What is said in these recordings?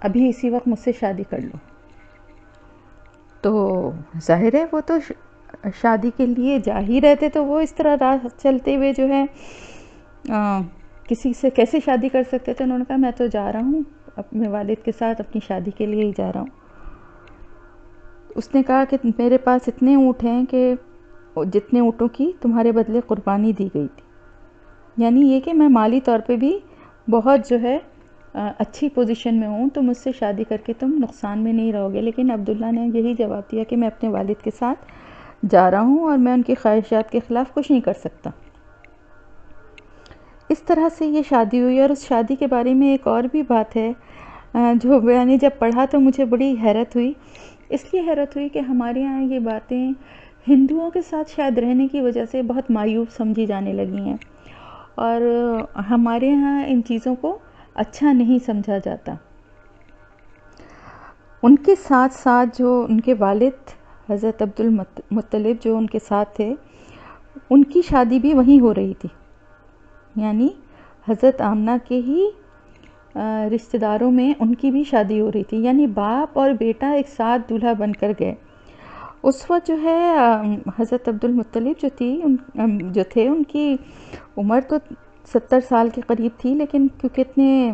ابھی اسی وقت مجھ سے شادی کر لو. تو ظاہر ہے وہ تو شادی کے لیے جا ہی رہتے، تو وہ اس طرح راہ چلتے ہوئے جو ہے کسی سے کیسے شادی کر سکتے تھے. انہوں نے کہا میں تو جا رہا ہوں اپنے والد کے ساتھ اپنی شادی کے لیے ہی جا رہا ہوں. اس نے کہا کہ میرے پاس اتنے اونٹ ہیں کہ جتنے اونٹوں کی تمہارے بدلے قربانی دی گئی تھی. یعنی یہ کہ میں مالی طور پہ بھی بہت جو ہے اچھی پوزیشن میں ہوں، تو مجھ سے شادی کر کے تم نقصان میں نہیں رہو گے. لیکن عبداللہ نے یہی جواب دیا کہ میں اپنے والد کے ساتھ جا رہا ہوں اور میں ان کی خواہشات کے خلاف کچھ نہیں کر سکتا. اس طرح سے یہ شادی ہوئی. اور اس شادی کے بارے میں ایک اور بھی بات ہے جو میں نے جب پڑھا تو مجھے بڑی حیرت ہوئی. اس لیے حیرت ہوئی کہ ہمارے ہاں یہ باتیں ہندوؤں کے ساتھ شاید رہنے کی وجہ سے بہت مایوب سمجھی جانے لگی ہیں، اور ہمارے ہاں ان چیزوں کو اچھا نہیں سمجھا جاتا. ان کے ساتھ ساتھ جو ان کے والد حضرت عبدالمطلب جو ان کے ساتھ تھے، ان کی شادی بھی وہیں ہو رہی تھی. یعنی حضرت آمنہ کے ہی رشتہ داروں میں ان کی بھی شادی ہو رہی تھی. یعنی باپ اور بیٹا ایک ساتھ دولہا بن کر گئے. اس وقت جو ہے حضرت عبدالمطلب جو تھے ان کی عمر تو 70 سال کے قریب تھی، لیکن کیونکہ اتنے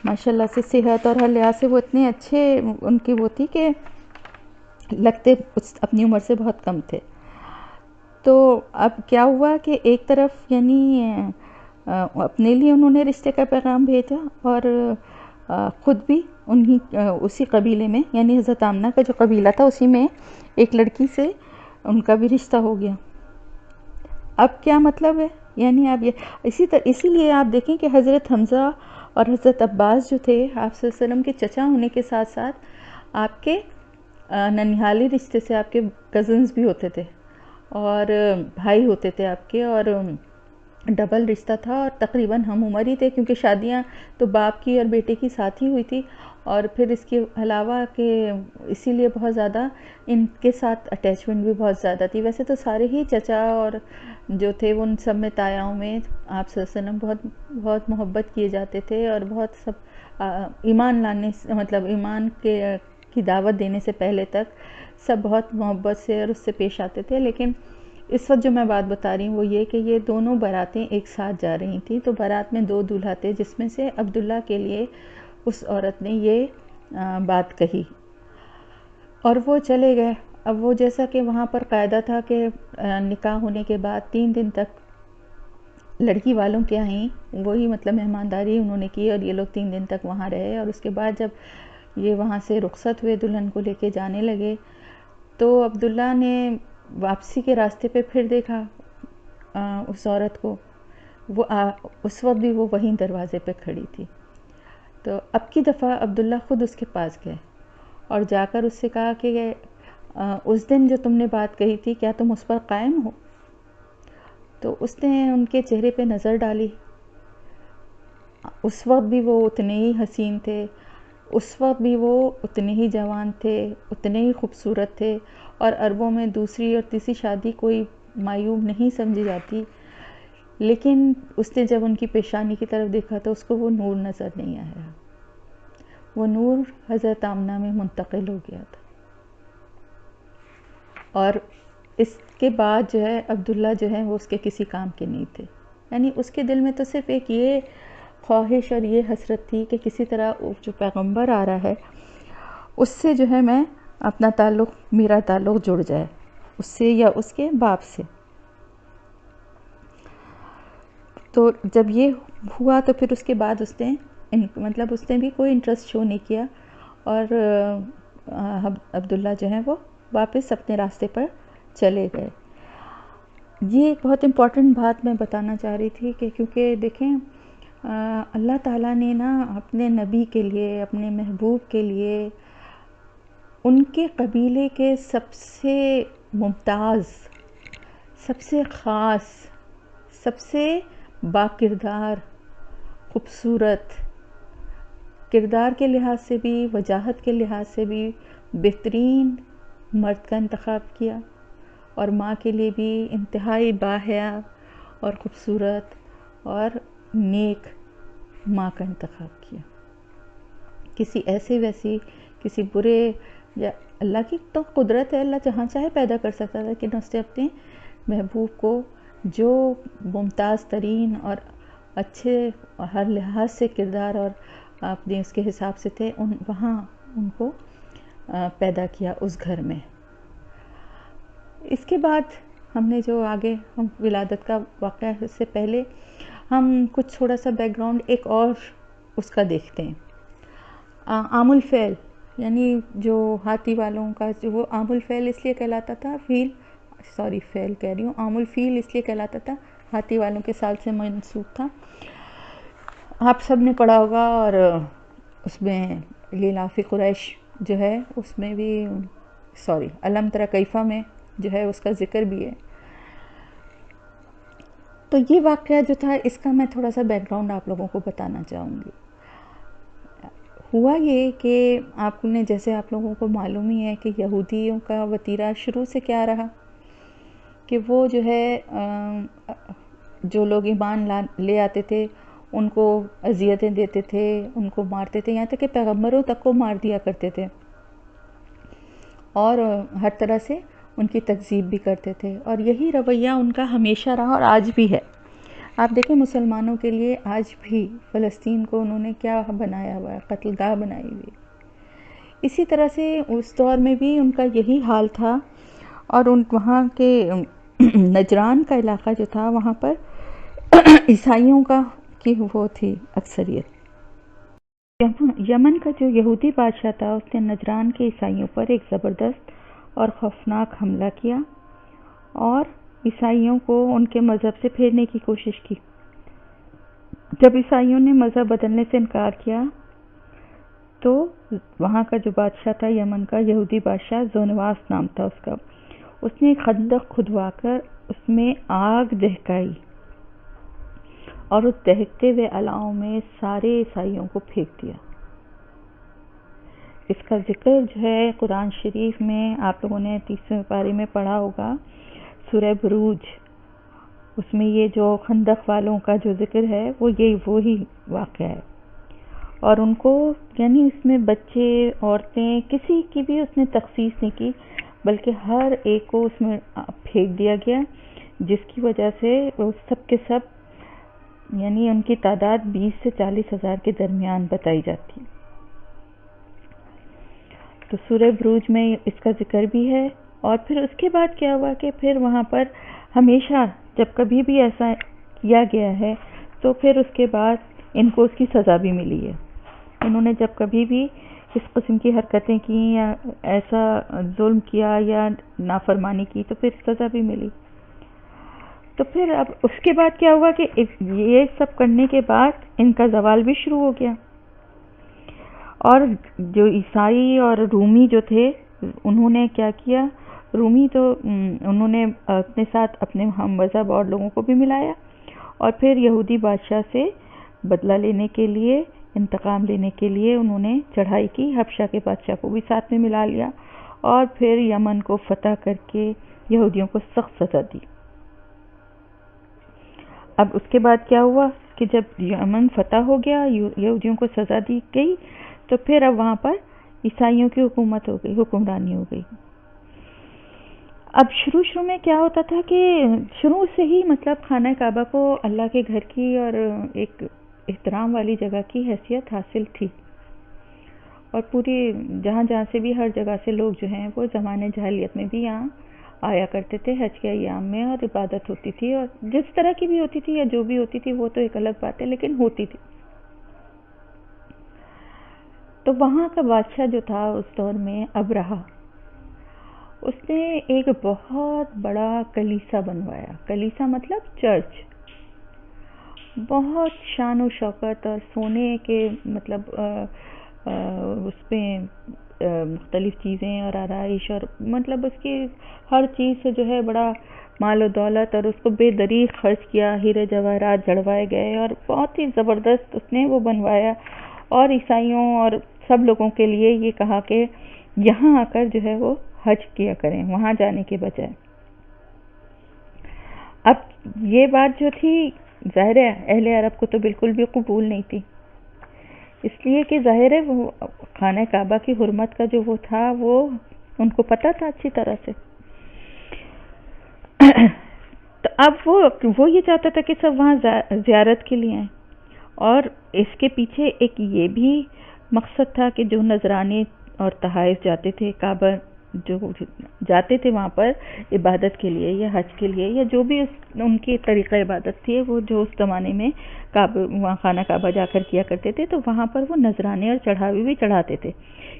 ماشاءاللہ سے صحت اور ہر لحاظ سے وہ اتنے اچھے ان کی وہ تھی کہ لگتے اپنی عمر سے بہت کم تھے. تو اب کیا ہوا کہ ایک طرف یعنی اپنے لیے انہوں نے رشتے کا پیغام بھیجا، اور خود بھی اسی قبیلے میں یعنی حضرت آمنہ کا جو قبیلہ تھا اسی میں ایک لڑکی سے ان کا بھی رشتہ ہو گیا. اب کیا مطلب ہے؟ یعنی آپ اسی لیے آپ دیکھیں کہ حضرت حمزہ اور حضرت عباس جو تھے آپ صلی اللہ علیہ وسلم کے چچا ہونے کے ساتھ ساتھ آپ کے ننیھالی رشتے سے آپ کے کزنز بھی ہوتے تھے اور بھائی ہوتے تھے آپ کے، اور ڈبل رشتہ تھا، اور تقریباً ہم عمر ہی تھے کیونکہ شادیاں تو باپ کی اور بیٹے کی ساتھ ہی ہوئی تھی. اور پھر اس کے علاوہ کہ اسی لیے بہت زیادہ ان کے ساتھ اٹیچمنٹ بھی بہت زیادہ تھی. ویسے تو سارے ہی چچا اور جو تھے ان سب میں تایاؤں میں آپ صلی اللہ علیہ وسلم بہت محبت کیے جاتے تھے، اور بہت سب ایمان لانے مطلب ایمان کی دعوت دینے سے پہلے تک سب بہت محبت سے اور اس سے پیش آتے تھے. لیکن اس وقت جو میں بات بتا رہی ہوں وہ یہ کہ یہ دونوں باراتیں ایک ساتھ جا رہی تھیں. تو بارات میں 2 دولہا تھے، جس میں سے عبداللہ کے لیے اس عورت نے یہ بات کہی اور وہ چلے گئے. اب وہ جیسا کہ وہاں پر قاعدہ تھا کہ نکاح ہونے کے بعد 3 دن تک لڑکی والوں کے آئیں، وہی مطلب مہمانداری انہوں نے کی، اور یہ لوگ 3 دن تک وہاں رہے. اور اس کے بعد جب یہ وہاں سے رخصت ہوئے دلہن کو لے کے جانے لگے تو عبداللہ نے واپسی کے راستے پہ پھر دیکھا اس عورت کو. وہ اس وقت بھی وہ وہیں دروازے پہ کھڑی تھی. تو اب کی دفعہ عبداللہ خود اس کے پاس گئے اور جا کر اس سے کہا کہ اس دن جو تم نے بات کہی تھی کیا تم اس پر قائم ہو؟ تو اس نے ان کے چہرے پہ نظر ڈالی. اس وقت بھی وہ اتنے ہی حسین تھے، اس وقت بھی وہ اتنے ہی جوان تھے، اتنے ہی خوبصورت تھے، اور عربوں میں دوسری اور تیسری شادی کوئی معیوب نہیں سمجھی جاتی. لیکن اس نے جب ان کی پیشانی کی طرف دیکھا تو اس کو وہ نور نظر نہیں آیا. وہ نور حضرت آمنہ میں منتقل ہو گیا تھا. اور اس کے بعد جو ہے عبداللہ جو ہے وہ اس کے کسی کام کے نہیں تھے. یعنی اس کے دل میں تو صرف ایک یہ خواہش اور یہ حسرت تھی کہ کسی طرح جو پیغمبر آ رہا ہے اس سے جو ہے میں میرا تعلق جڑ جائے اس سے یا اس کے باپ سے. تو جب یہ ہوا تو پھر اس کے بعد اس نے بھی کوئی انٹرسٹ شو نہیں کیا، اور عبداللہ جو ہیں وہ واپس اپنے راستے پر چلے گئے. یہ ایک بہت امپورٹنٹ بات میں بتانا چاہ رہی تھی کہ کیونکہ دیکھیں اللہ تعالیٰ نے نا اپنے نبی کے لیے، اپنے محبوب کے لیے، ان کے قبیلے کے سب سے ممتاز، سب سے خاص، سب سے باکردار، خوبصورت، کردار کے لحاظ سے بھی، وجاہت کے لحاظ سے بھی بہترین مرد کا انتخاب کیا، اور ماں کے لیے بھی انتہائی باحیا اور خوبصورت اور نیک ماں کا انتخاب کیا. کسی ایسے ویسی کسی برے یا اللہ کی تو قدرت ہے، اللہ جہاں چاہے پیدا کر سکتا تھا، لیکن اس نے اپنے محبوب کو جو ممتاز ترین اور اچھے ہر لحاظ سے کردار اور اپنے اس کے حساب سے تھے وہاں ان کو پیدا کیا اس گھر میں۔ اس کے بعد ہم نے جو آگے ہم ولادت کا واقعہ اس سے پہلے ہم کچھ تھوڑا سا بیک گراؤنڈ ایک اور اس کا دیکھتے ہیں۔ عام الفعل یعنی جو ہاتھی والوں کا جو وہ عام الفعل اس لیے کہلاتا تھا، فعل کہہ رہی ہوں، عام الفیل اس لیے کہلاتا تھا، ہاتھی والوں کے سال سے منسوب تھا۔ آپ سب نے پڑھا ہوگا، اور اس میں لیلاف قریش جو ہے اس میں بھی الم تری کیف میں جو ہے اس کا ذکر بھی ہے۔ تو یہ واقعہ جو تھا اس کا میں تھوڑا سا بیک گراؤنڈ آپ لوگوں کو بتانا چاہوں گی۔ ہوا یہ کہ آپ نے جیسے آپ لوگوں کو معلوم ہی ہے کہ یہودیوں کا وتیرہ شروع سے کیا رہا کہ وہ جو ہے جو لوگ ایمان لے آتے تھے ان کو اذیتیں دیتے تھے، ان کو مارتے تھے، یہاں تک کہ پیغمبروں تک کو مار دیا کرتے تھے، اور ہر طرح سے ان کی تکذیب بھی کرتے تھے، اور یہی رویہ ان کا ہمیشہ رہا اور آج بھی ہے۔ آپ دیکھیں مسلمانوں کے لیے آج بھی فلسطین کو انہوں نے کیا بنایا ہوا ہے، قتل گاہ بنائی ہوئی۔ اسی طرح سے اس دور میں بھی ان کا یہی حال تھا، اور وہاں کے نجران کا علاقہ جو تھا وہاں پر عیسائیوں کی وہ تھی اکثریت۔ یمن کا جو یہودی بادشاہ تھا اس نے نجران کے عیسائیوں پر ایک زبردست اور خوفناک حملہ کیا اور عیسائیوں کو ان کے مذہب سے پھیرنے کی کوشش کی۔ جب عیسائیوں نے مذہب بدلنے سے انکار کیا تو وہاں کا جو بادشاہ تھا یمن کا، یہودی بادشاہ زونواس نام تھا اس کا، اس نے ایک خندق کھدوا کر اس میں آگ دہکائی اور اس دہکتے ہوئے الاؤں میں سارے عیسائیوں کو پھینک دیا۔ اس کا ذکر جو ہے قرآن شریف میں آپ لوگوں نے 30ویں پارے میں پڑھا ہوگا، سورہ بروج، اس میں یہ جو خندق والوں کا جو ذکر ہے وہ وہی واقعہ ہے، اور ان کو یعنی اس میں بچے، عورتیں، کسی کی بھی اس نے تخصیص نہیں کی، بلکہ ہر ایک کو اس میں پھینک دیا گیا، جس کی وجہ سے وہ سب کے سب یعنی ان کی تعداد 20 سے 40 ہزار کے درمیان بتائی جاتی ہے۔ تو سورہ بروج میں اس کا ذکر بھی ہے، اور پھر اس کے بعد کیا ہوا کہ پھر وہاں پر ہمیشہ جب کبھی بھی ایسا کیا گیا ہے تو پھر اس کے بعد ان کو اس کی سزا بھی ملی ہے۔ انہوں نے جب کبھی بھی اس قسم کی حرکتیں کی یا ایسا ظلم کیا یا نافرمانی کی تو پھر سزا بھی ملی۔ تو پھر اب اس کے بعد کیا ہوا کہ یہ سب کرنے کے بعد ان کا زوال بھی شروع ہو گیا، اور جو عیسائی اور رومی جو تھے انہوں نے کیا کیا، رومی تو انہوں نے اپنے ساتھ اپنے ہم مذہب اور لوگوں کو بھی ملایا، اور پھر یہودی بادشاہ سے بدلہ لینے کے لیے، انتقام لینے کے لیے انہوں نے چڑھائی کی، حبشہ کے بادشاہ کو بھی ساتھ میں ملا لیا، اور پھر یمن کو فتح کر کے یہودیوں کو سخت سزا دی۔ اب اس کے بعد کیا ہوا کہ جب یمن فتح ہو گیا، یہودیوں کو سزا دی گئی، تو پھر اب وہاں پر عیسائیوں کی حکومت ہو گئی، حکمرانی ہو گئی۔ اب شروع میں کیا ہوتا تھا کہ شروع سے ہی مطلب خانہ کعبہ کو اللہ کے گھر کی اور ایک احترام والی جگہ کی حیثیت حاصل تھی، اور پوری جہاں سے بھی ہر جگہ سے لوگ جو ہیں وہ زمانے جاہلیت میں بھی یہاں آیا کرتے تھے حج کے ایام میں، اور عبادت ہوتی تھی، اور جس طرح کی بھی ہوتی تھی یا جو بھی ہوتی تھی وہ تو ایک الگ بات ہے، لیکن ہوتی تھی۔ تو وہاں کا بادشاہ جو تھا اس دور میں ابرہہ، اس نے ایک بہت بڑا کلیسا بنوایا۔ کلیسا مطلب چرچ، بہت شان و شوکت اور سونے کے مطلب اس پہ مختلف چیزیں اور آرائش، اور مطلب اس کی ہر چیز سے جو ہے بڑا مال و دولت، اور اس کو بے دریغ خرچ کیا، ہیرے جواہرات جڑوائے گئے، اور بہت ہی زبردست اس نے وہ بنوایا، اور عیسائیوں اور سب لوگوں کے لیے یہ کہا کہ یہاں آ کر جو ہے وہ حج کیا کریں وہاں جانے کے بجائے۔ اب یہ بات جو تھی ظاہر ہے اہل عرب کو تو بالکل بھی قبول نہیں تھی، اس لیے کہ ظاہر ہے وہ خانہ کعبہ کی حرمت کا جو وہ تھا وہ ان کو پتہ تھا اچھی طرح سے. تو اب وہ یہ چاہتا تھا کہ سب وہاں زیارت کے لیے آئیں. اور اس کے پیچھے ایک یہ بھی مقصد تھا کہ جو نذرانے اور تحائف جاتے تھے کعبہ، جو جاتے تھے وہاں پر عبادت کے لیے یا حج کے لیے یا جو بھی ان کی طریقہ عبادت تھی، وہ جو اس زمانے میں وہاں خانہ کعبہ جا کر کیا کرتے تھے، تو وہاں پر وہ نذرانے اور چڑھاوے بھی چڑھاتے تھے.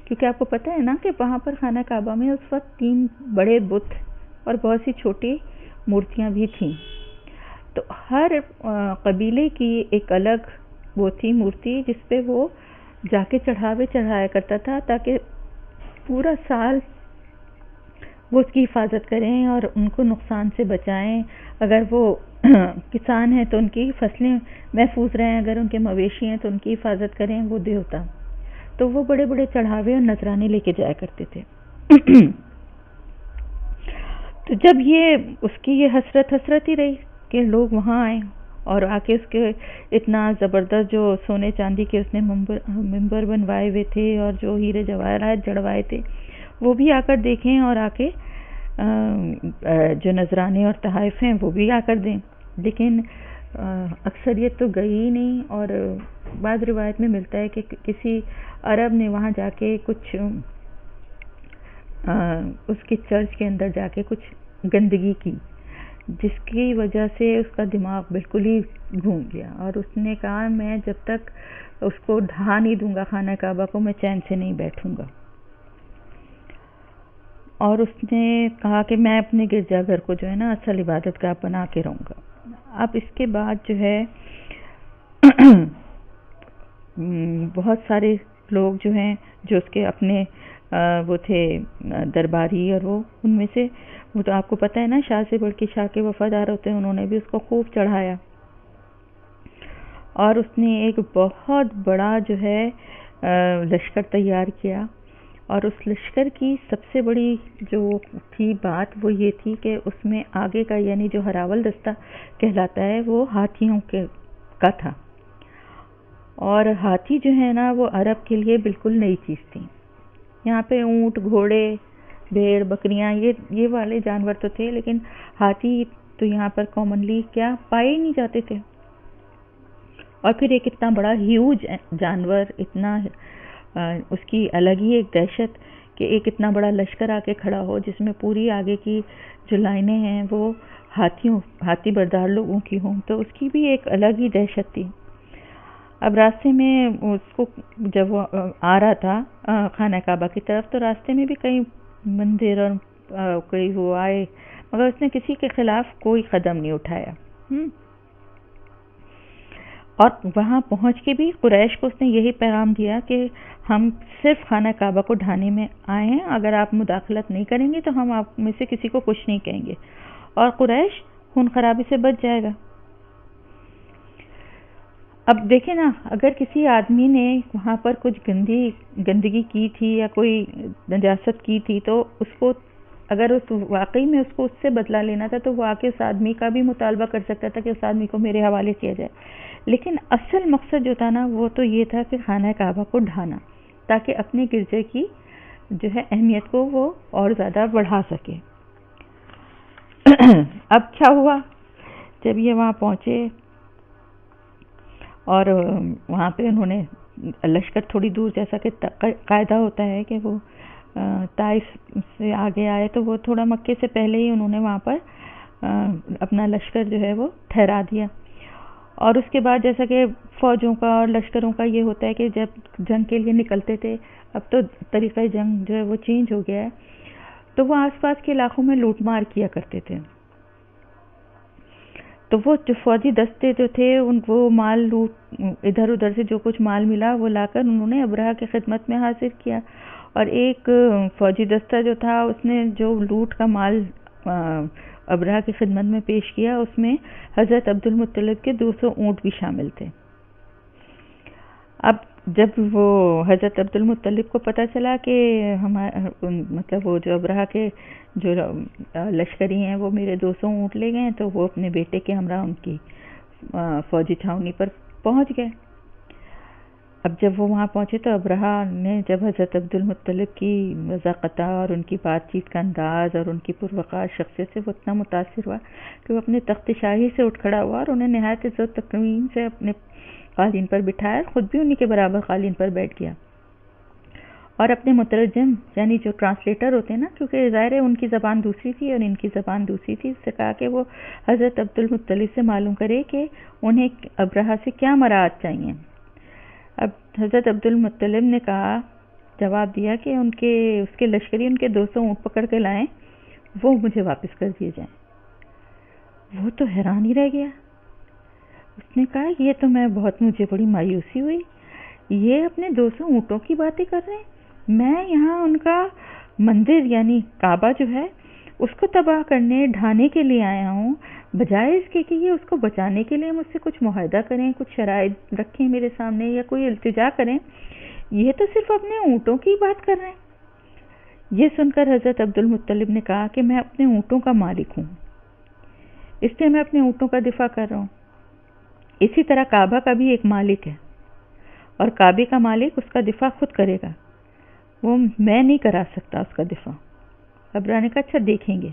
کیونکہ آپ کو پتہ ہے نا کہ وہاں پر خانہ کعبہ میں اس وقت 3 بڑے بت اور بہت سی چھوٹی مورتیاں بھی تھیں. تو ہر قبیلے کی ایک الگ وہ تھی مورتی جس پہ وہ جا کے چڑھایا کرتا تھا، تاکہ پورا سال وہ اس کی حفاظت کریں اور ان کو نقصان سے بچائیں. اگر وہ کسان ہیں تو ان کی فصلیں محفوظ رہیں، اگر ان کے مویشی ہیں تو ان کی حفاظت کریں وہ دیوتا. تو وہ بڑے بڑے چڑھاوے اور نذرانے لے کے جایا کرتے تھے. تو جب اس کی یہ حسرت ہی رہی کہ لوگ وہاں آئیں اور آ کے اس کے اتنا زبردست جو سونے چاندی کے اس نے ممبر بنوائے ہوئے تھے اور جو ہیرے جواہرات جڑوائے تھے وہ بھی آ کر دیکھیں اور آ کے جو نذرانے اور تحائف ہیں وہ بھی آ کر دیں. لیکن اکثریت تو گئی ہی نہیں. اور بعض روایت میں ملتا ہے کہ کسی عرب نے وہاں جا کے کچھ اس کے چرچ کے اندر جا کے کچھ گندگی کی، جس کی وجہ سے اس کا دماغ بالکل ہی گھوم گیا اور اس نے کہا میں جب تک اس کو ڈھا نہیں دوں گا خانہ کعبہ کو میں چین سے نہیں بیٹھوں گا. اور اس نے کہا کہ میں اپنے گرجا گھر کو جو ہے نا اصل عبادت گاہ بنا کے رہوں گا. اب اس کے بعد جو ہے بہت سارے لوگ جو ہیں جو اس کے اپنے وہ تھے درباری، اور وہ ان میں سے وہ تو آپ کو پتہ ہے نا شاہ سے بڑھ کے شاہ کے وفادار ہوتے ہیں، انہوں نے بھی اس کو خوب چڑھایا. اور اس نے ایک بہت بڑا جو ہے لشکر تیار کیا. اور اس لشکر کی سب سے بڑی جو تھی بات وہ یہ تھی کہ اس میں آگے کا یعنی جو ہراول دستہ کہلاتا ہے وہ ہاتھیوں کا تھا. اور ہاتھی جو ہے نا وہ عرب کے لیے بالکل نئی چیز تھی. یہاں پہ اونٹ، گھوڑے، بھیڑ، بکریاں یہ والے جانور تو تھے، لیکن ہاتھی تو یہاں پر کامنلی کیا پائے ہی نہیں جاتے تھے. اور پھر ایک اتنا بڑا ہیوج جانور، اتنا اس کی الگ ہی ایک دہشت کہ ایک اتنا بڑا لشکر آ کے کھڑا ہو جس میں پوری آگے کی جو لائنیں ہیں وہ ہاتھی بردار لوگوں کی ہوں، تو اس کی بھی ایک الگ ہی دہشت تھی. اب راستے میں اس کو جب وہ آ رہا تھا خانہ کعبہ کی طرف تو راستے میں بھی کئی مندر اور کئی وہ آئے، مگر اس نے کسی کے خلاف کوئی قدم نہیں اٹھایا. اور وہاں پہنچ کے بھی قریش کو اس نے یہی پیغام دیا کہ ہم صرف خانہ کعبہ کو ڈھانے میں آئے ہیں، اگر آپ مداخلت نہیں کریں گے تو ہم آپ میں سے کسی کو کچھ نہیں کہیں گے اور قریش خون خرابی سے بچ جائے گا. اب دیکھیں نا، اگر کسی آدمی نے وہاں پر کچھ گندگی کی تھی یا کوئی نجاست کی تھی تو اس کو اگر واقعی میں اس کو اس سے بدلہ لینا تھا تو وہ آ کے اس آدمی کا بھی مطالبہ کر سکتا تھا کہ اس آدمی کو میرے حوالے کیا جائے. لیکن اصل مقصد جو تھا نا وہ تو یہ تھا کہ خانہ کعبہ کو ڈھانا تاکہ اپنے گرجے کی جو ہے اہمیت کو وہ اور زیادہ بڑھا سکے. اب کیا ہوا جب یہ وہاں پہنچے اور وہاں پہ انہوں نے لشکر تھوڑی دور، جیسا کہ قاعدہ ہوتا ہے کہ وہ طائف سے آگے آئے تو وہ تھوڑا مکے سے پہلے ہی انہوں نے وہاں پر اپنا لشکر جو ہے وہ ٹھہرا دیا. اور اس کے بعد جیسا کہ فوجوں کا اور لشکروں کا یہ ہوتا ہے کہ جب جنگ کے لیے نکلتے تھے، اب تو طریقہ جنگ جو ہے وہ چینج ہو گیا ہے، تو وہ آس پاس کے علاقوں میں لوٹ مار کیا کرتے تھے. تو وہ جو فوجی دستے جو تھے ان کو مال لوٹ ادھر ادھر سے جو کچھ مال ملا وہ لا کر انہوں نے ابرہہ کی خدمت میں حاضر کیا. اور ایک فوجی دستہ جو تھا اس نے جو لوٹ کا مال ابرہہ کی خدمت میں پیش کیا، اس میں حضرت عبد المطلب کے 200 اونٹ بھی شامل تھے. اب جب وہ حضرت عبد المطلب کو پتہ چلا کہ مطلب وہ جو ابرہہ کے جو لشکری ہیں وہ میرے 200 اونٹ لے گئے ہیں، تو وہ اپنے بیٹے کے ہمراہ ان کی فوجی چھاؤنی پر پہنچ گئے. اب جب وہ وہاں پہنچے تو ابرہہ نے جب حضرت عبدالمطلب کی وضاقتہ اور ان کی بات چیت کا انداز اور ان کی پروقار شخصیت سے وہ اتنا متاثر ہوا کہ وہ اپنے تخت شاہی سے اٹھ کھڑا ہوا اور انہیں نہایت عزت و تکریم سے اپنے قالین پر بٹھایا، خود بھی انہی کے برابر قالین پر بیٹھ گیا اور اپنے مترجم یعنی جو ٹرانسلیٹر ہوتے ہیں نا، کیونکہ ظاہر ہے ان کی زبان دوسری تھی اور ان کی زبان دوسری تھی، اس سے کہا کہ وہ حضرت عبدالمطلب سے معلوم کرے کہ انہیں ابرہہ سے کیا مراعات چاہیے۔ اب حضرت عبدالمطلب نے کہا، جواب دیا کہ اس کے لشکری ان کے 200 اونٹ پکڑ کے لائیں، وہ مجھے واپس کر دیے جائیں۔ وہ تو حیران ہی رہ گیا، اس نے کہا یہ تو مجھے بڑی مایوسی ہوئی، یہ اپنے 200 اونٹوں کی باتیں کر رہے ہیں، میں یہاں ان کا مندر یعنی کعبہ جو ہے اس کو تباہ کرنے ڈھانے کے لیے آیا ہوں، بجائے اس کے کہ یہ اس کو بچانے کے لیے مجھ سے کچھ معاہدہ کریں، کچھ شرائط رکھیں میرے سامنے یا کوئی التجا کریں، یہ تو صرف اپنے اونٹوں کی بات کر رہے ہیں۔ یہ سن کر حضرت عبدالمطلب نے کہا کہ میں اپنے اونٹوں کا مالک ہوں، اس لیے میں اپنے اونٹوں کا دفاع کر رہا ہوں، اسی طرح کعبہ کا بھی ایک مالک ہے اور کعبے کا مالک اس کا دفاع خود کرے گا، وہ میں نہیں کرا سکتا اس کا دفاع۔ ابرہہ نے کہا اچھا دیکھیں گے۔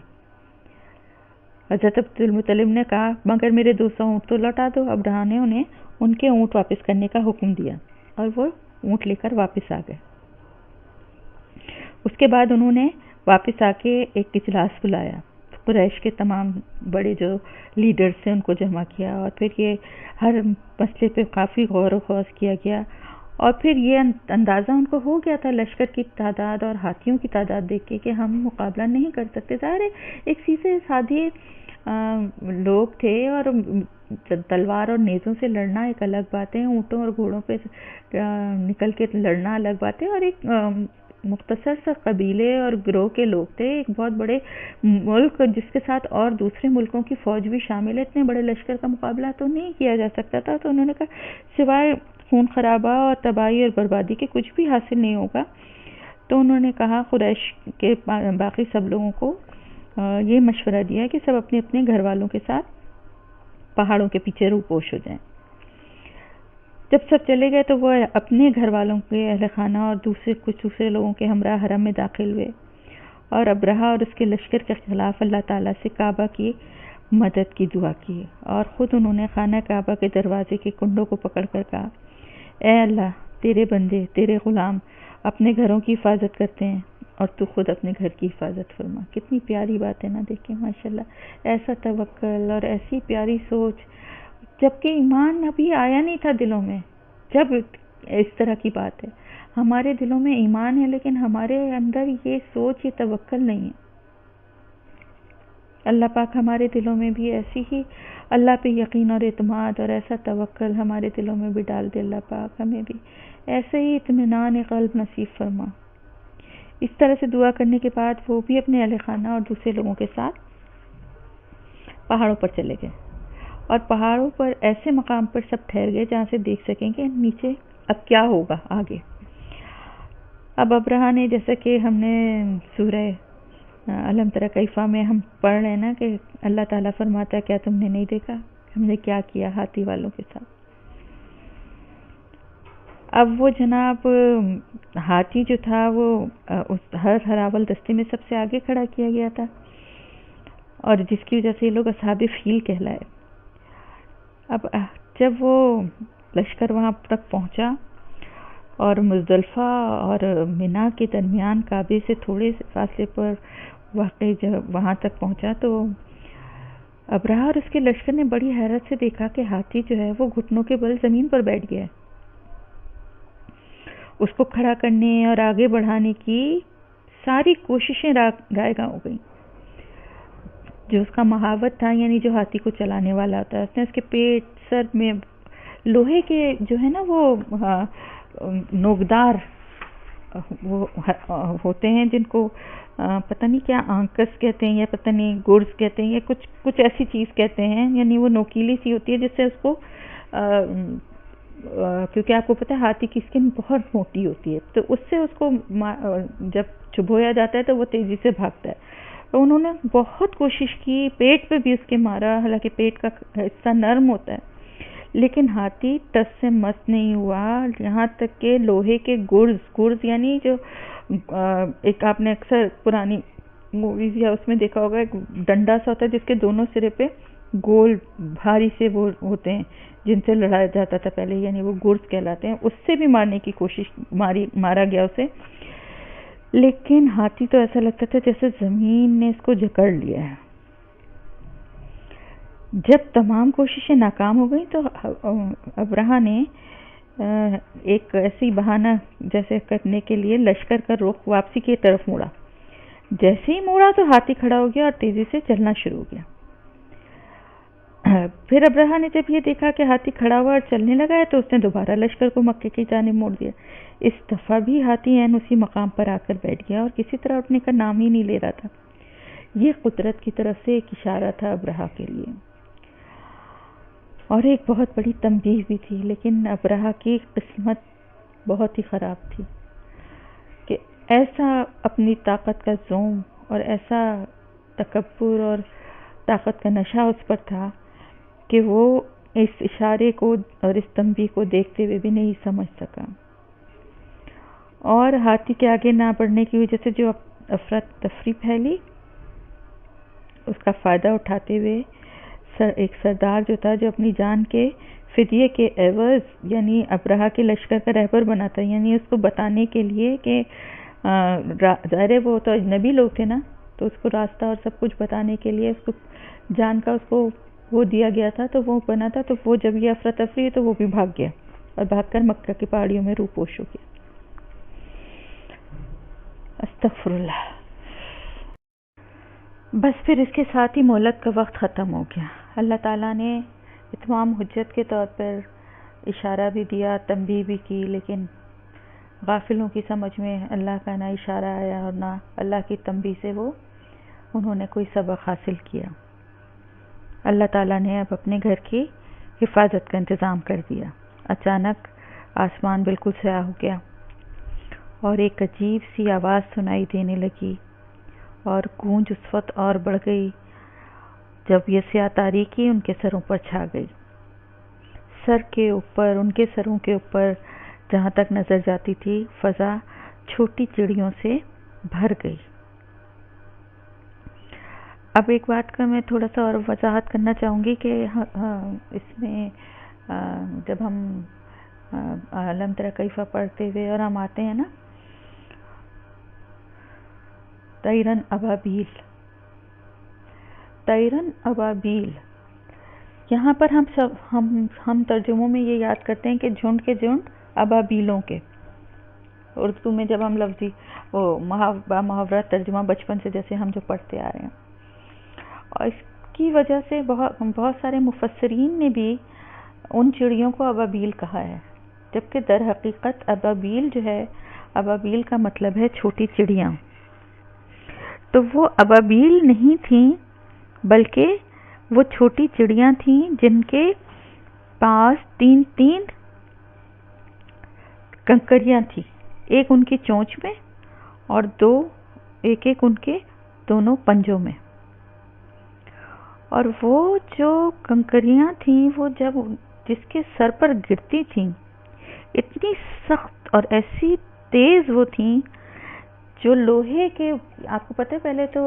حضرت عبدالمطلب نے کہا مگر میرے 200 اونٹ تو لوٹا دو۔ ابرہہ نے انہیں ان کے اونٹ واپس کرنے کا حکم دیا اور وہ اونٹ لے کر واپس آ گئے۔ اس کے بعد انہوں نے واپس آ کے ایک اجلاس بلایا، قریش کے تمام بڑے جو لیڈرز تھے ان کو جمع کیا اور پھر یہ ہر مسئلے پہ کافی غور و خوض کیا گیا اور پھر یہ اندازہ ان کو ہو گیا تھا لشکر کی تعداد اور ہاتھیوں کی تعداد دیکھ کے کہ ہم مقابلہ نہیں کر سکتے۔ ظاہر ہے ایک سیدھے سادھے لوگ تھے اور تلوار اور نیزوں سے لڑنا ایک الگ بات ہے، اونٹوں اور گھوڑوں پہ نکل کے لڑنا الگ بات ہے، اور ایک مختصر سا قبیلے اور گروہ کے لوگ تھے، ایک بہت بڑے ملک جس کے ساتھ اور دوسرے ملکوں کی فوج بھی شامل ہے، اتنے بڑے لشکر کا مقابلہ تو نہیں کیا جا سکتا تھا۔ تو انہوں نے کہا سوائے خون خرابہ اور تباہی اور بربادی کے کچھ بھی حاصل نہیں ہوگا۔ تو انہوں نے کہا قریش کے باقی سب لوگوں کو یہ مشورہ دیا کہ سب اپنے اپنے گھر والوں کے ساتھ پہاڑوں کے پیچھے روپوش ہو جائیں۔ جب سب چلے گئے تو وہ اپنے گھر والوں کے اہل خانہ اور کچھ دوسرے لوگوں کے ہمراہ حرم میں داخل ہوئے اور ابرہہ اور اس کے لشکر کے خلاف اللہ تعالیٰ سے کعبہ کی مدد کی دعا کی اور خود انہوں نے خانہ کعبہ کے دروازے کے کنڈوں کو پکڑ کر کہا اے اللہ، تیرے بندے تیرے غلام اپنے گھروں کی حفاظت کرتے ہیں اور تو خود اپنے گھر کی حفاظت فرما۔ کتنی پیاری بات ہے نا، دیکھیں ماشاءاللہ، ایسا توکل اور ایسی پیاری سوچ، جبکہ ایمان ابھی آیا نہیں تھا دلوں میں۔ جب اس طرح کی بات ہے، ہمارے دلوں میں ایمان ہے لیکن ہمارے اندر یہ سوچ، یہ توکل نہیں ہے۔ اللہ پاک ہمارے دلوں میں بھی ایسی ہی اللہ پہ یقین اور اعتماد اور ایسا توکل ہمارے دلوں میں بھی ڈال دے۔ اللہ پاک ہمیں بھی ایسے ہی اطمینان قلب نصیب فرما۔ اس طرح سے دعا کرنے کے بعد وہ بھی اپنے اہل خانہ اور دوسرے لوگوں کے ساتھ پہاڑوں پر چلے گئے اور پہاڑوں پر ایسے مقام پر سب ٹھہر گئے جہاں سے دیکھ سکیں کہ نیچے اب کیا ہوگا آگے۔ اب ابرہہ نے، جیسا کہ ہم نے سورہ الم تری کیف میں ہم پڑھ رہے ہیں نا کہ اللہ تعالیٰ فرماتا ہے کیا تم نے نہیں دیکھا ہم نے کیا کیا ہاتھی والوں کے ساتھ۔ اب وہ جناب ہاتھی جو تھا وہ ہر ہراول دستے میں سب سے آگے کھڑا کیا گیا تھا اور جس کی وجہ سے یہ لوگ اصحاب فیل کہلائے۔ اب جب وہ لشکر وہاں تک پہنچا اور مزدلفہ اور منا کے درمیان کعبے سے تھوڑے سے فاصلے پر واقع جب وہاں تک پہنچا تو ابرہہ اور اس کے لشکر نے بڑی حیرت سے دیکھا کہ ہاتھی جو ہے وہ گھٹنوں کے بل زمین پر بیٹھ گیا ہے۔ اس کو کھڑا کرنے اور آگے بڑھانے کی ساری کوششیں رائے گاں ہو گئیں۔ جو اس کا مہاوت تھا، یعنی جو ہاتھی کو چلانے والا ہوتا ہے، اس نے اس کے پیٹ سر میں لوہے کے جو ہے نا وہ نوکدار وہ ہوتے ہیں جن کو پتہ نہیں کیا آنکس کہتے ہیں یا پتہ نہیں گرز کہتے ہیں یا کچھ ایسی چیز کہتے ہیں، یعنی وہ نوکیلی سی ہوتی ہے جس سے اس کو کیونکہ آپ کو پتہ ہے ہاتھی کی اسکن بہت موٹی ہوتی ہے تو اس سے اس کو جب چبھویا جاتا ہے تو وہ تیزی سے بھاگتا ہے۔ تو انہوں نے بہت کوشش کی، پیٹ پہ بھی اس کے مارا، حالانکہ پیٹ کا حصہ نرم ہوتا ہے، لیکن ہاتھی ٹس سے مس نہیں ہوا، یہاں تک کہ لوہے کے گرز یعنی جو ایک آپ نے اکثر پرانی موویز یا اس میں دیکھا ہوگا، ایک ڈنڈا سا ہوتا ہے جس کے دونوں سرے پہ گول بھاری سے وہ ہوتے ہیں جن سے لڑایا جاتا تھا پہلے، یعنی وہ گرز کہلاتے ہیں، اس سے بھی مارنے کی کوشش مارا گیا اسے، لیکن ہاتھی تو ایسا لگتا تھا جیسے زمین نے اس کو جکڑ لیا ہے۔ جب تمام کوششیں ناکام ہو گئیں تو ابرہہ نے ایک ایسی بہانہ جیسے کرنے کے لیے لشکر کا رخ واپسی کی طرف موڑا۔ جیسے ہی موڑا تو ہاتھی کھڑا ہو گیا اور تیزی سے چلنا شروع ہو گیا۔ پھر ابرہہ نے جب یہ دیکھا کہ ہاتھی کھڑا ہوا اور چلنے لگا ہے تو اس نے دوبارہ لشکر کو مکے کی جانب موڑ دیا۔ اس دفعہ بھی ہاتھی عین اسی مقام پر آ کر بیٹھ گیا اور کسی طرح اٹھنے کا نام ہی نہیں لے رہا تھا۔ یہ قدرت کی طرف سے ایک اشارہ تھا ابرہہ کے لیے، اور ایک بہت بڑی تنبیہ بھی تھی، لیکن ابرہہ کی قسمت بہت ہی خراب تھی کہ ایسا اپنی طاقت کا زوم اور ایسا تکبر اور طاقت کا نشہ اس پر تھا کہ وہ اس اشارے کو اور اس تنبیہ کو دیکھتے ہوئے بھی نہیں سمجھ سکا، اور ہاتھی کے آگے نہ بڑھنے کی وجہ سے جو افراتفری پھیلی، اس کا فائدہ اٹھاتے ہوئے ایک سردار جو تھا جو اپنی جان کے فدیے کے عوض یعنی ابرہہ کے لشکر کا رہبر بنا تھا، یعنی اس کو بتانے کے لیے کہ ظاہر وہ تو اجنبی لوگ تھے نا، تو اس کو راستہ اور سب کچھ بتانے کے لیے اس کو جان کا اس کو وہ دیا گیا تھا، تو وہ بنا تھا۔ تو وہ جب یہ افراتفری ہے تو وہ بھی بھاگ گیا اور بھاگ کر مکہ کی پہاڑیوں میں روپوش ہو گیا۔ استغفر اللہ۔ بس پھر اس کے ساتھ ہی مہلت کا وقت ختم ہو گیا۔ اللہ تعالیٰ نے اتمام حجت کے طور پر اشارہ بھی دیا، تنبیہ بھی کی، لیکن غافلوں کی سمجھ میں اللہ کا نہ اشارہ آیا اور نہ اللہ کی تنبیہ سے انہوں نے کوئی سبق حاصل کیا۔ اللہ تعالیٰ نے اب اپنے گھر کی حفاظت کا انتظام کر دیا۔ اچانک آسمان بالکل سیاہ ہو گیا اور ایک عجیب سی آواز سنائی دینے لگی، اور گونج اس وقت اور بڑھ گئی جب یہ سیاہ تاریکی ان کے سروں پر چھا گئی۔ ان کے سروں کے اوپر جہاں تک نظر جاتی تھی فضا چھوٹی چڑیوں سے بھر گئی۔ اب ایک بات کا میں تھوڑا سا اور وضاحت کرنا چاہوں گی کہ اس میں جب ہم الم تری کیف پڑھتے ہوئے اور ہم آتے ہیں نا طیرن ابابیل، یہاں پر ہم ترجموں میں یہ یاد کرتے ہیں کہ جھنڈ کے جھنڈ ابابیلوں کے۔ اردو میں جب ہم لفظی وہ محاورہ ترجمہ بچپن سے جیسے ہم جو پڑھتے آ رہے ہیں، اور اس کی وجہ سے بہت سارے مفسرین نے بھی ان چڑیوں کو ابابیل کہا ہے، جبکہ در حقیقت ابابیل جو ہے، ابابیل کا مطلب ہے چھوٹی چڑیاں۔ تو وہ ابابیل نہیں تھیں بلکہ وہ چھوٹی چڑیاں تھیں جن کے پاس تین کنکریاں تھیں، ایک ان کی چونچ میں اور ایک ان کے دونوں پنجوں میں، اور وہ جو کنکریاں تھیں وہ جس کے سر پر گرتی تھیں اتنی سخت اور ایسی تیز وہ تھیں جو لوہے کے، آپ کو پتہ ہے پہلے تو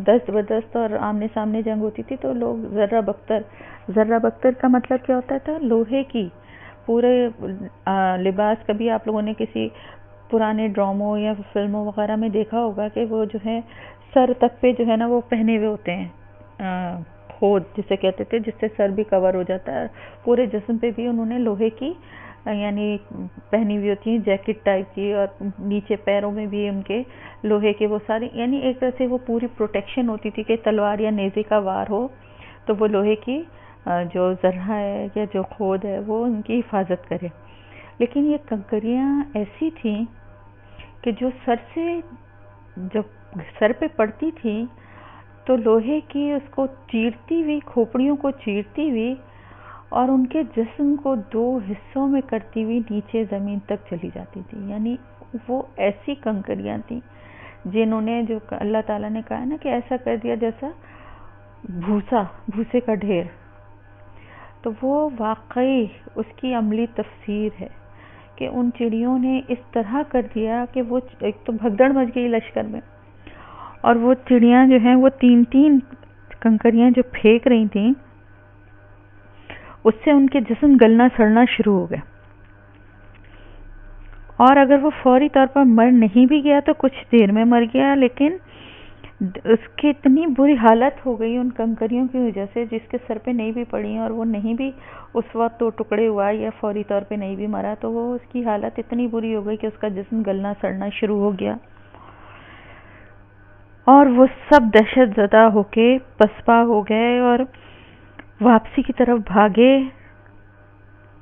دست بدست اور آمنے سامنے جنگ ہوتی تھی تو لوگ ذرہ بختر کا مطلب کیا ہوتا تھا؟ لوہے کی پورے لباس۔ کبھی آپ لوگوں نے کسی پرانے ڈراموں یا فلموں وغیرہ میں دیکھا ہوگا کہ وہ جو ہے سر تک پہ جو ہے نا وہ پہنے ہوئے ہوتے ہیں، خود جسے کہتے تھے، جس سے سر بھی کور ہو جاتا ہے، پورے جسم پہ بھی انہوں نے لوہے کی یعنی پہنی ہوئی ہوتی ہیں، جیکٹ ٹائپ کی، اور نیچے پیروں میں بھی ان کے لوہے کے وہ ساری، یعنی ایک طرح سے وہ پوری پروٹیکشن ہوتی تھی کہ تلوار یا نیزے کا وار ہو تو وہ لوہے کی جو ذرہ ہے یا جو خود ہے وہ ان کی حفاظت کرے۔ لیکن یہ کنکریاں ایسی تھیں کہ جو سر پہ پڑتی تھی تو لوہے کی اس کو چیرتی ہوئی، کھوپڑیوں کو چیرتی ہوئی اور ان کے جسم کو دو حصوں میں کرتی ہوئی نیچے زمین تک چلی جاتی تھی۔ یعنی وہ ایسی کنکریاں تھیں جنہوں نے، جو اللہ تعالیٰ نے کہا نا کہ ایسا کر دیا جیسا بھوسے کا ڈھیر، تو وہ واقعی اس کی عملی تفسیر ہے کہ ان چڑیوں نے اس طرح کر دیا کہ وہ ایک تو بھگدڑ مچ گئی لشکر میں، اور وہ چڑیاں جو ہیں وہ 3 کنکریاں جو پھینک رہی تھیں اس سے ان کے جسم گلنا سڑنا شروع ہو گئے، اور اگر وہ فوری طور پر مر نہیں بھی گیا تو کچھ دیر میں مر گیا، لیکن اس کی اتنی بری حالت ہو گئی ان کنکریوں کی وجہ سے، جس کے سر پہ نہیں بھی پڑی اور وہ نہیں بھی اس وقت تو ٹکڑے ہوا یا فوری طور پہ نہیں بھی مرا، تو وہ اس کی حالت اتنی بری ہو گئی کہ اس کا جسم گلنا سڑنا شروع ہو گیا، اور وہ سب دہشت زدہ ہو کے پسپا ہو گئے اور واپسی کی طرف بھاگے۔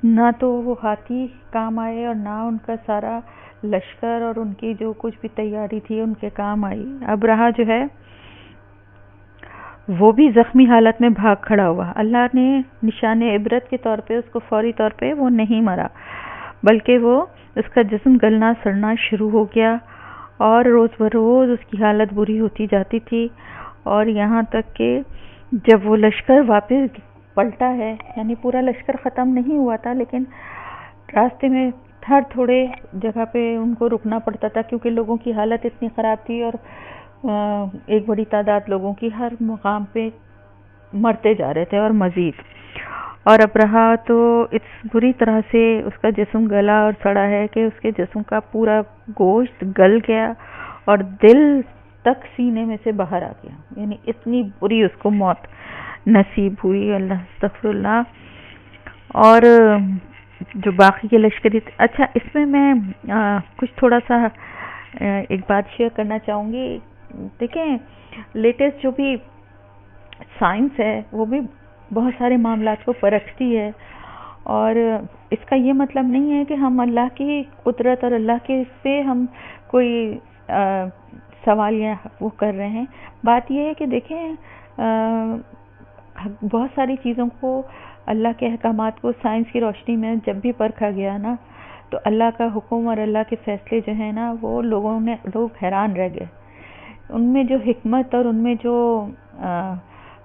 نہ تو وہ ہاتھی کام آئے اور نہ ان کا سارا لشکر اور ان کی جو کچھ بھی تیاری تھی ان کے کام آئی۔ ابرہہ جو ہے وہ بھی زخمی حالت میں بھاگ کھڑا ہوا۔ اللہ نے نشان عبرت کے طور پہ اس کو فوری طور پہ وہ نہیں مرا، بلکہ وہ اس کا جسم گلنا سڑنا شروع ہو گیا، اور روز بروز اس کی حالت بری ہوتی جاتی تھی، اور یہاں تک کہ جب وہ لشکر واپس پلٹا ہے، یعنی پورا لشکر ختم نہیں ہوا تھا، لیکن راستے میں ہر تھوڑے جگہ پہ ان کو رکنا پڑتا تھا کیونکہ لوگوں کی حالت اتنی خراب تھی، اور ایک بڑی تعداد لوگوں کی ہر مقام پہ مرتے جا رہے تھے اور مزید۔ اور ابرہہ تو اس بری طرح سے اس کا جسم گلا اور سڑا ہے کہ اس کے جسم کا پورا گوشت گل گیا اور دل تک سینے میں سے باہر آ گیا، یعنی اتنی بری اس کو موت نصیب ہوئی، اللہ استغفر اللہ۔ اور جو باقی کے لشکری اچھا، اس میں کچھ تھوڑا سا ایک بات شیئر کرنا چاہوں گی۔ دیکھیں، لیٹسٹ جو بھی سائنس ہے وہ بھی بہت سارے معاملات کو پرکھتی ہے، اور اس کا یہ مطلب نہیں ہے کہ ہم اللہ کی قدرت اور اللہ کے اس پہ ہم کوئی سوال یا وہ کر رہے ہیں۔ بات یہ ہے کہ دیکھیں، بہت ساری چیزوں کو، اللہ کے احکامات کو سائنس کی روشنی میں جب بھی پرکھا گیا نا، تو اللہ کا حکم اور اللہ کے فیصلے جو ہیں نا، وہ لوگ حیران رہ گئے۔ ان میں جو حکمت اور ان میں جو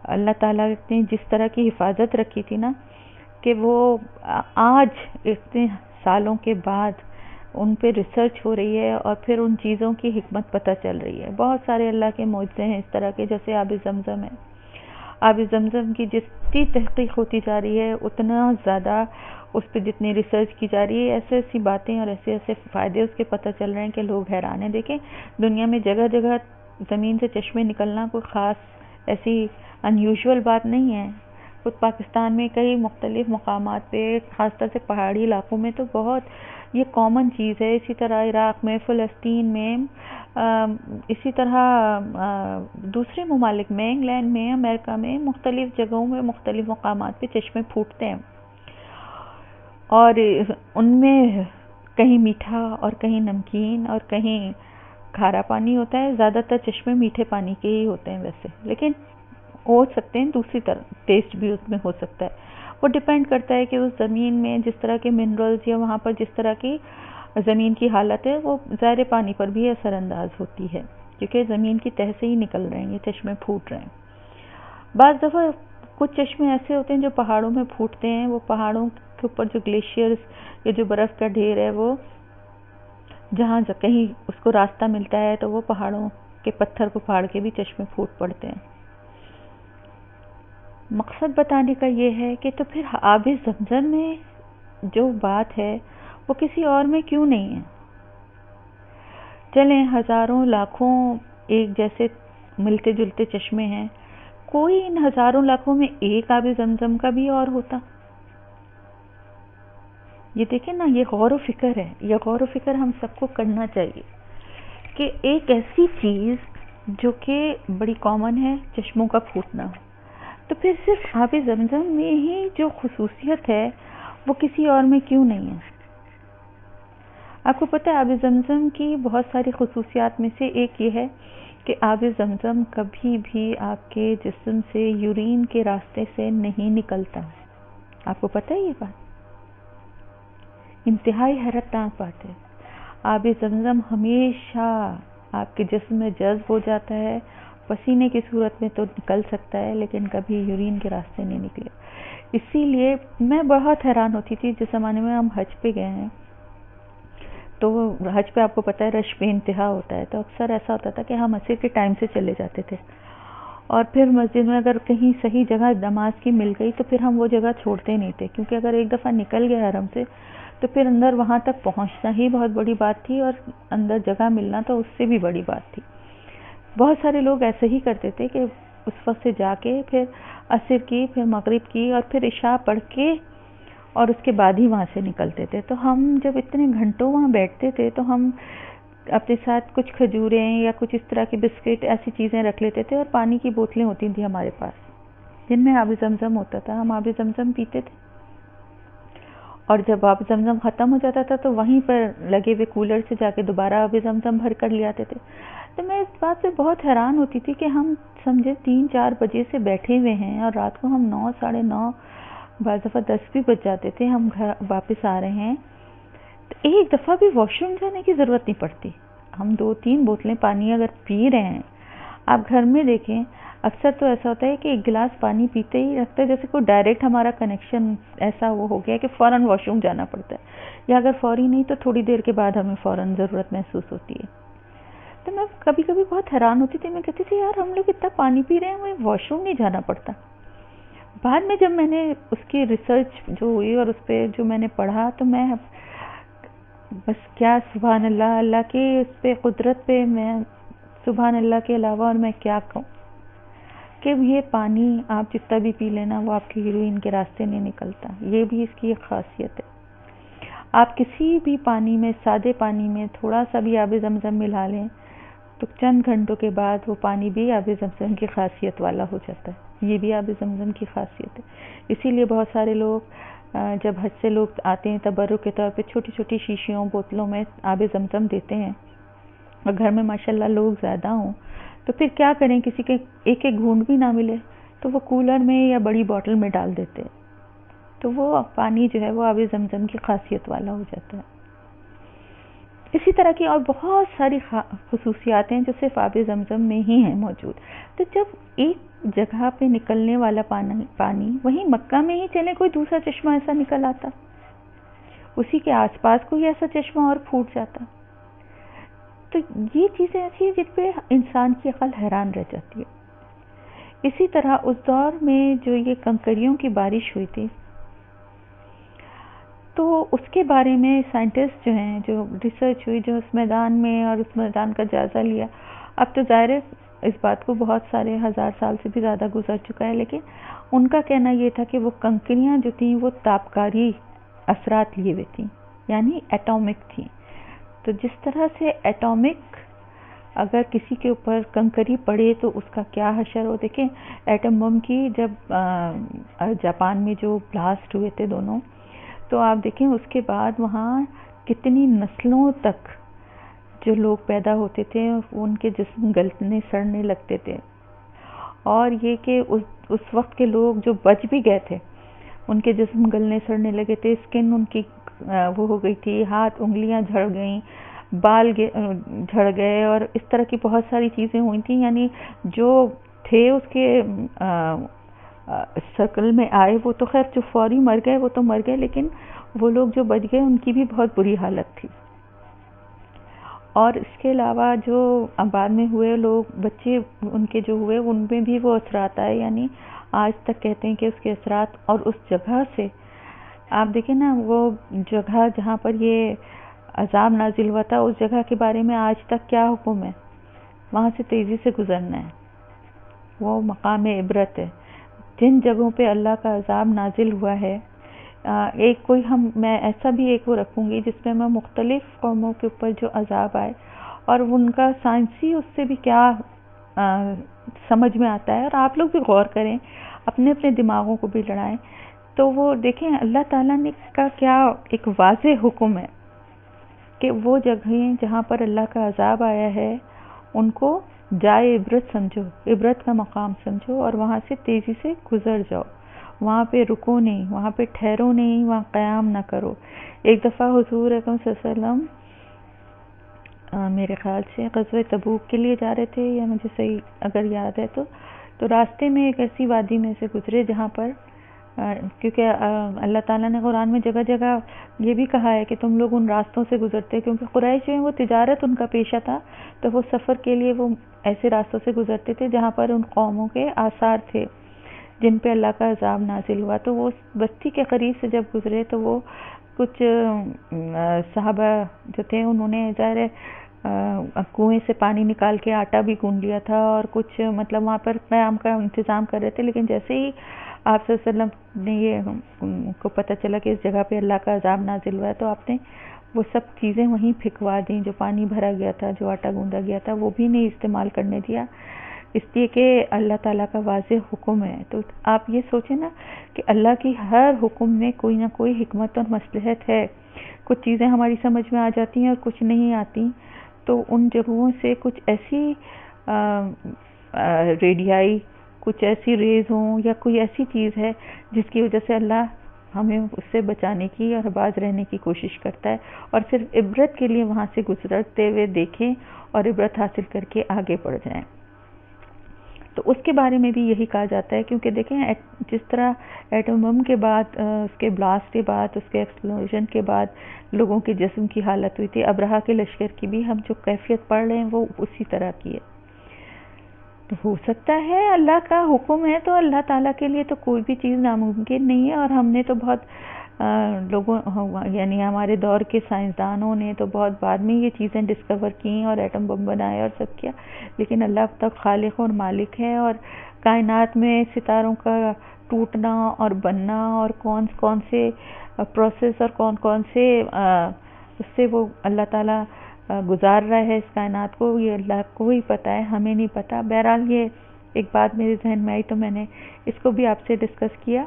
اللہ تعالیٰ نے جس طرح کی حفاظت رکھی تھی نا، کہ وہ آج اتنے سالوں کے بعد ان پہ ریسرچ ہو رہی ہے اور پھر ان چیزوں کی حکمت پتہ چل رہی ہے۔ بہت سارے اللہ کے معجزے ہیں اس طرح کے، جیسے آب زمزم ہے۔ آب زمزم کی جتنی تحقیق ہوتی جا رہی ہے اتنا زیادہ اس پہ جتنی ریسرچ کی جا رہی ہے، ایسے باتیں اور ایسے فائدے اس کے پتہ چل رہے ہیں کہ لوگ حیران ہیں۔ دیکھیں، دنیا میں جگہ جگہ زمین سے چشمے نکلنا کوئی خاص ایسی انیوژول بات نہیں ہے۔ خود پاکستان میں کئی مختلف مقامات پہ، خاص طور سے پہاڑی علاقوں میں تو بہت یہ کامن چیز ہے۔ اسی طرح عراق میں، فلسطین میں، اسی طرح دوسرے ممالک میں، انگلینڈ میں، امریکہ میں، مختلف جگہوں میں، مختلف مقامات پہ چشمے پھوٹتے ہیں، اور ان میں کہیں میٹھا اور کہیں نمکین اور کہیں کھارا پانی ہوتا ہے۔ زیادہ تر چشمے میٹھے پانی کے ہی ہوتے ہیں ویسے، لیکن ہو سکتے ہیں دوسری طرح ٹیسٹ بھی اس میں ہو سکتا ہے۔ وہ ڈیپینڈ کرتا ہے کہ اس زمین میں جس طرح کے منرلز یا وہاں پر جس طرح کی زمین کی حالت ہے، وہ ظاہر پانی پر بھی اثر انداز ہوتی ہے، کیونکہ زمین کی تہ سے ہی نکل رہے ہیں، یہ چشمے پھوٹ رہے ہیں۔ بعض دفعہ کچھ چشمے ایسے ہوتے ہیں جو پہاڑوں میں پھوٹتے ہیں، وہ پہاڑوں کے اوپر جو گلیشیئرز یا جو برف کا ڈھیر ہے، وہ جہاں کہیں اس کو راستہ ملتا ہے تو وہ پہاڑوں کے پتھر کو پھاڑ کے بھی چشمے پھوٹ پڑتے ہیں۔ مقصد بتانے کا یہ ہے کہ تو پھر آب زمزم میں جو بات ہے وہ کسی اور میں کیوں نہیں ہے؟ چلیں، ہزاروں لاکھوں ایک جیسے ملتے جلتے چشمے ہیں، کوئی ان ہزاروں لاکھوں میں ایک آب زمزم کا بھی اور ہوتا۔ یہ دیکھیں نا، یہ غور و فکر ہے، یہ غور و فکر ہم سب کو کرنا چاہیے کہ ایک ایسی چیز جو کہ بڑی کامن ہے، چشموں کا پھوٹنا، تو پھر صرف آب زمزم میں ہی جو خصوصیت ہے وہ کسی اور میں کیوں نہیں ہے؟ آپ کو پتہ ہے آب زمزم کی بہت ساری خصوصیات میں سے ایک یہ ہے کہ آب زمزم کبھی بھی آپ کے جسم سے یورین کے راستے سے نہیں نکلتا۔ آپ کو پتہ ہے یہ بات؟ انتہائی حیرت ناک بات ہے۔ آب زمزم ہمیشہ آپ کے جسم میں جذب ہو جاتا ہے، پسینے کی صورت میں تو نکل سکتا ہے لیکن کبھی یورین کے راستے نہیں نکلے۔ اسی لیے میں بہت حیران ہوتی تھی جس زمانے میں ہم حج پہ گئے ہیں، تو حج پہ آپ کو پتہ ہے رش بے انتہا ہوتا ہے، تو اکثر ایسا ہوتا تھا کہ ہم عصر کے ٹائم سے چلے جاتے تھے، اور پھر مسجد میں اگر کہیں صحیح جگہ نماز کی مل گئی تو پھر ہم وہ جگہ چھوڑتے نہیں تھے، کیونکہ اگر ایک دفعہ نکل گئے حرم سے تو پھر اندر وہاں تک پہنچنا ہی بہت بڑی بات تھی، اور اندر جگہ ملنا تو اس سے بھی بڑی بات تھی۔ بہت سارے لوگ ایسے ہی کرتے تھے کہ اس وقت سے جا کے پھر عصر کی، پھر مغرب کی، اور پھر عشاء پڑھ کے اور اس کے بعد ہی وہاں سے نکلتے تھے۔ تو ہم جب اتنے گھنٹوں وہاں بیٹھتے تھے تو ہم اپنے ساتھ کچھ کھجوریں یا کچھ اس طرح کے بسکٹ ایسی چیزیں رکھ لیتے تھے، اور پانی کی بوتلیں ہوتی تھیں ہمارے پاس جن میں آب زمزم ہوتا تھا، ہم آب زمزم پیتے تھے، اور جب آب زمزم ختم ہو جاتا تھا تو وہیں پر لگے ہوئے کولر سے جا کے دوبارہ آب زمزم بھر کر لے آتے تھے۔ تو میں اس بات سے بہت حیران ہوتی تھی کہ ہم سمجھے 3-4 بجے سے بیٹھے ہوئے ہیں، اور رات کو ہم 9 ساڑھے 9 بعض دفعہ 10 بھی بج جاتے تھے، ہم گھر واپس آ رہے ہیں تو ایک دفعہ بھی واش روم جانے کی ضرورت نہیں پڑتی۔ ہم 2-3 بوتلیں پانی اگر پی رہے ہیں، آپ گھر میں دیکھیں اکثر تو ایسا ہوتا ہے کہ ایک گلاس پانی پیتے ہی لگتا ہے جیسے کوئی ڈائریکٹ ہمارا کنیکشن ایسا وہ ہو گیا کہ فوراً واش روم جانا پڑتا ہے، یا اگر فوری نہیں تو تھوڑی دیر کے بعد ہمیں فوراً ضرورت محسوس ہوتی ہے۔ تو میں کبھی کبھی بہت حیران ہوتی تھی، میں کہتی تھی یار ہم لوگ اتنا پانی پی رہے ہیں ہمیں واش روم نہیں جانا پڑتا۔ بعد میں جب میں نے اس کی ریسرچ جو ہوئی اور اس پہ جو میں نے پڑھا تو میں بس کیا سبحان اللہ، اللہ کی اس پہ قدرت پہ میں سبحان اللہ کے علاوہ اور میں کیا کہوں کہ یہ پانی آپ جتنا بھی پی لینا وہ آپ کی ہیروئن کے راستے نہیں نکلتا۔ یہ بھی اس کی ایک خاصیت ہے، آپ کسی بھی پانی میں، سادے پانی میں تھوڑا سا بھی آب زمزم ملا لیں تو چند گھنٹوں کے بعد وہ پانی بھی آب زمزم کی خاصیت والا ہو جاتا ہے۔ یہ بھی آب زمزم کی خاصیت ہے، اسی لیے بہت سارے لوگ جب حج سے لوگ آتے ہیں تبرک کے طور پہ چھوٹی چھوٹی شیشیوں بوتلوں میں آب زمزم دیتے ہیں، اور گھر میں ماشاءاللہ لوگ زیادہ ہوں تو پھر کیا کریں، کسی کے ایک ایک گھونٹ بھی نہ ملے تو وہ کولر میں یا بڑی بوتل میں ڈال دیتے ہیں، تو وہ پانی جو ہے وہ آب زمزم کی خاصیت والا ہو جاتا ہے۔ اسی طرح کی اور بہت ساری خصوصیات ہیں جو صرف آب زمزم میں ہی ہیں موجود۔ تو جب ایک جگہ پہ نکلنے والا پانی وہیں مکہ میں ہی چلے کوئی دوسرا چشمہ ایسا نکل آتا، اسی کے آس پاس کوئی ایسا چشمہ اور پھوٹ جاتا، تو یہ چیزیں ایسی ہیں جن پہ انسان کی عقل حیران رہ جاتی ہے۔ اسی طرح اس دور میں جو یہ کنکریوں کی بارش ہوئی تھی تو اس کے بارے میں سائنٹسٹ جو ہیں، جو ریسرچ ہوئی، جو اس میدان میں اور اس میدان کا جائزہ لیا، اب تو ظاہر ہے اس بات کو بہت سارے ہزار سال سے بھی زیادہ گزر چکا ہے، لیکن ان کا کہنا یہ تھا کہ وہ کنکریاں جو تھیں وہ تابکاری اثرات لیے ہوئے تھیں، یعنی ایٹامک تھیں۔ تو جس طرح سے ایٹامک اگر کسی کے اوپر کنکری پڑے تو اس کا کیا حشر ہو، دیکھیں ایٹم بم کی جب جاپان میں جو بلاسٹ ہوئے تھے دونوں، تو آپ دیکھیں اس کے بعد وہاں کتنی نسلوں تک جو لوگ پیدا ہوتے تھے ان کے جسم گلنے سڑنے لگتے تھے، اور یہ کہ اس وقت کے لوگ جو بچ بھی گئے تھے ان کے جسم گلنے سڑنے لگے تھے، اسکن ان کی وہ ہو گئی تھی، ہاتھ انگلیاں جھڑ گئیں، بال جھڑ گئے، اور اس طرح کی بہت ساری چیزیں ہوئی تھیں، یعنی جو تھے اس کے سرکل میں آئے وہ تو خیر جو فوری مر گئے وہ تو مر گئے، لیکن وہ لوگ جو بچ گئے ان کی بھی بہت بری حالت تھی۔ اور اس کے علاوہ جو بعد میں ہوئے لوگ، بچے ان کے جو ہوئے ان میں بھی وہ اثرات آئے، یعنی آج تک کہتے ہیں کہ اس کے اثرات، اور اس جگہ سے آپ دیکھیں نا وہ جگہ جہاں پر یہ عذاب نازل ہوا تھا اس جگہ کے بارے میں آج تک کیا حکم ہے، وہاں سے تیزی سے گزرنا ہے، وہ مقام عبرت ہے۔ جن جگہوں پہ اللہ کا عذاب نازل ہوا ہے، ایک کوئی میں ایسا بھی ایک وہ رکھوں گی جس میں میں مختلف قوموں کے اوپر جو عذاب آئے اور ان کا سائنسی اس سے بھی کیا سمجھ میں آتا ہے، اور آپ لوگ بھی غور کریں، اپنے اپنے دماغوں کو بھی لڑائیں، تو وہ دیکھیں اللہ تعالیٰ نے کا کیا ایک واضح حکم ہے کہ وہ جگہیں جہاں پر اللہ کا عذاب آیا ہے ان کو جائے عبرت سمجھو، عبرت کا مقام سمجھو، اور وہاں سے تیزی سے گزر جاؤ، وہاں پہ رکو نہیں، وہاں پہ ٹھہرو نہیں، وہاں قیام نہ کرو۔ ایک دفعہ حضور اکرم صلی اللہ علیہ وسلم میرے خیال سے غزوہ تبوک کے لیے جا رہے تھے، یا مجھے صحیح اگر یاد ہے تو راستے میں ایک ایسی وادی میں سے گزرے جہاں پر کیونکہ اللہ تعالیٰ نے قرآن میں جگہ جگہ یہ بھی کہا ہے کہ تم لوگ ان راستوں سے گزرتے، کیونکہ قریش جو ہیں وہ تجارت ان کا پیشہ تھا، تو وہ سفر کے لیے وہ ایسے راستوں سے گزرتے تھے جہاں پر ان قوموں کے آثار تھے جن پہ اللہ کا عذاب نازل ہوا. تو وہ اس بستی کے قریب سے جب گزرے تو وہ کچھ صحابہ جو تھے انہوں نے ظاہر کنویں سے پانی نکال کے آٹا بھی گوندھ لیا تھا اور کچھ مطلب وہاں پر قیام کا انتظام کر رہے تھے. لیکن جیسے ہی آپ صلی اللہ علیہ وسلم نے یہ کو پتہ چلا کہ اس جگہ پہ اللہ کا عذاب نازل ہوا ہے، تو آپ نے وہ سب چیزیں وہیں پھینکوا دیں، جو پانی بھرا گیا تھا، جو آٹا گوندا گیا تھا، وہ بھی نہیں استعمال کرنے دیا، اس لیے کہ اللہ تعالیٰ کا واضح حکم ہے. تو آپ یہ سوچیں نا کہ اللہ کی ہر حکم میں کوئی نہ کوئی حکمت اور مصلحت ہے. کچھ چیزیں ہماری سمجھ میں آ جاتی ہیں اور کچھ نہیں آتی، تو ان جگہوں سے کچھ ایسی ریڈیائی، کچھ ایسی ریز ہوں یا کوئی ایسی چیز ہے جس کی وجہ سے اللہ ہمیں اس سے بچانے کی اور باز رہنے کی کوشش کرتا ہے، اور صرف عبرت کے لیے وہاں سے گزرتے ہوئے دیکھیں اور عبرت حاصل کر کے آگے بڑھ جائیں. تو اس کے بارے میں بھی یہی کہا جاتا ہے، کیونکہ دیکھیں جس طرح ایٹم بم کے بعد، اس کے بلاسٹ کے بعد، اس کے ایکسپلوژن کے بعد لوگوں کے جسم کی حالت ہوئی تھی، ابرہہ کے لشکر کی بھی ہم جو کیفیت پڑھ رہے ہیں وہ اسی طرح کی ہے. تو ہو سکتا ہے اللہ کا حکم ہے تو اللہ تعالیٰ کے لیے تو کوئی بھی چیز ناممکن نہیں ہے. اور ہم نے تو بہت لوگوں یعنی ہمارے دور کے سائنسدانوں نے تو بہت بعد میں یہ چیزیں ڈسکور کی اور ایٹم بم بنائے اور سب کیا، لیکن اللہ اب تک خالق اور مالک ہے. اور کائنات میں ستاروں کا ٹوٹنا اور بننا اور کون سے پروسیس اور کون سے اس سے وہ اللہ تعالیٰ گزار رہا ہے اس کائنات کو، یہ اللہ کو ہی پتہ ہے، ہمیں نہیں پتہ. بہرحال یہ ایک بات میرے ذہن میں آئی تو میں نے اس کو بھی آپ سے ڈسکس کیا.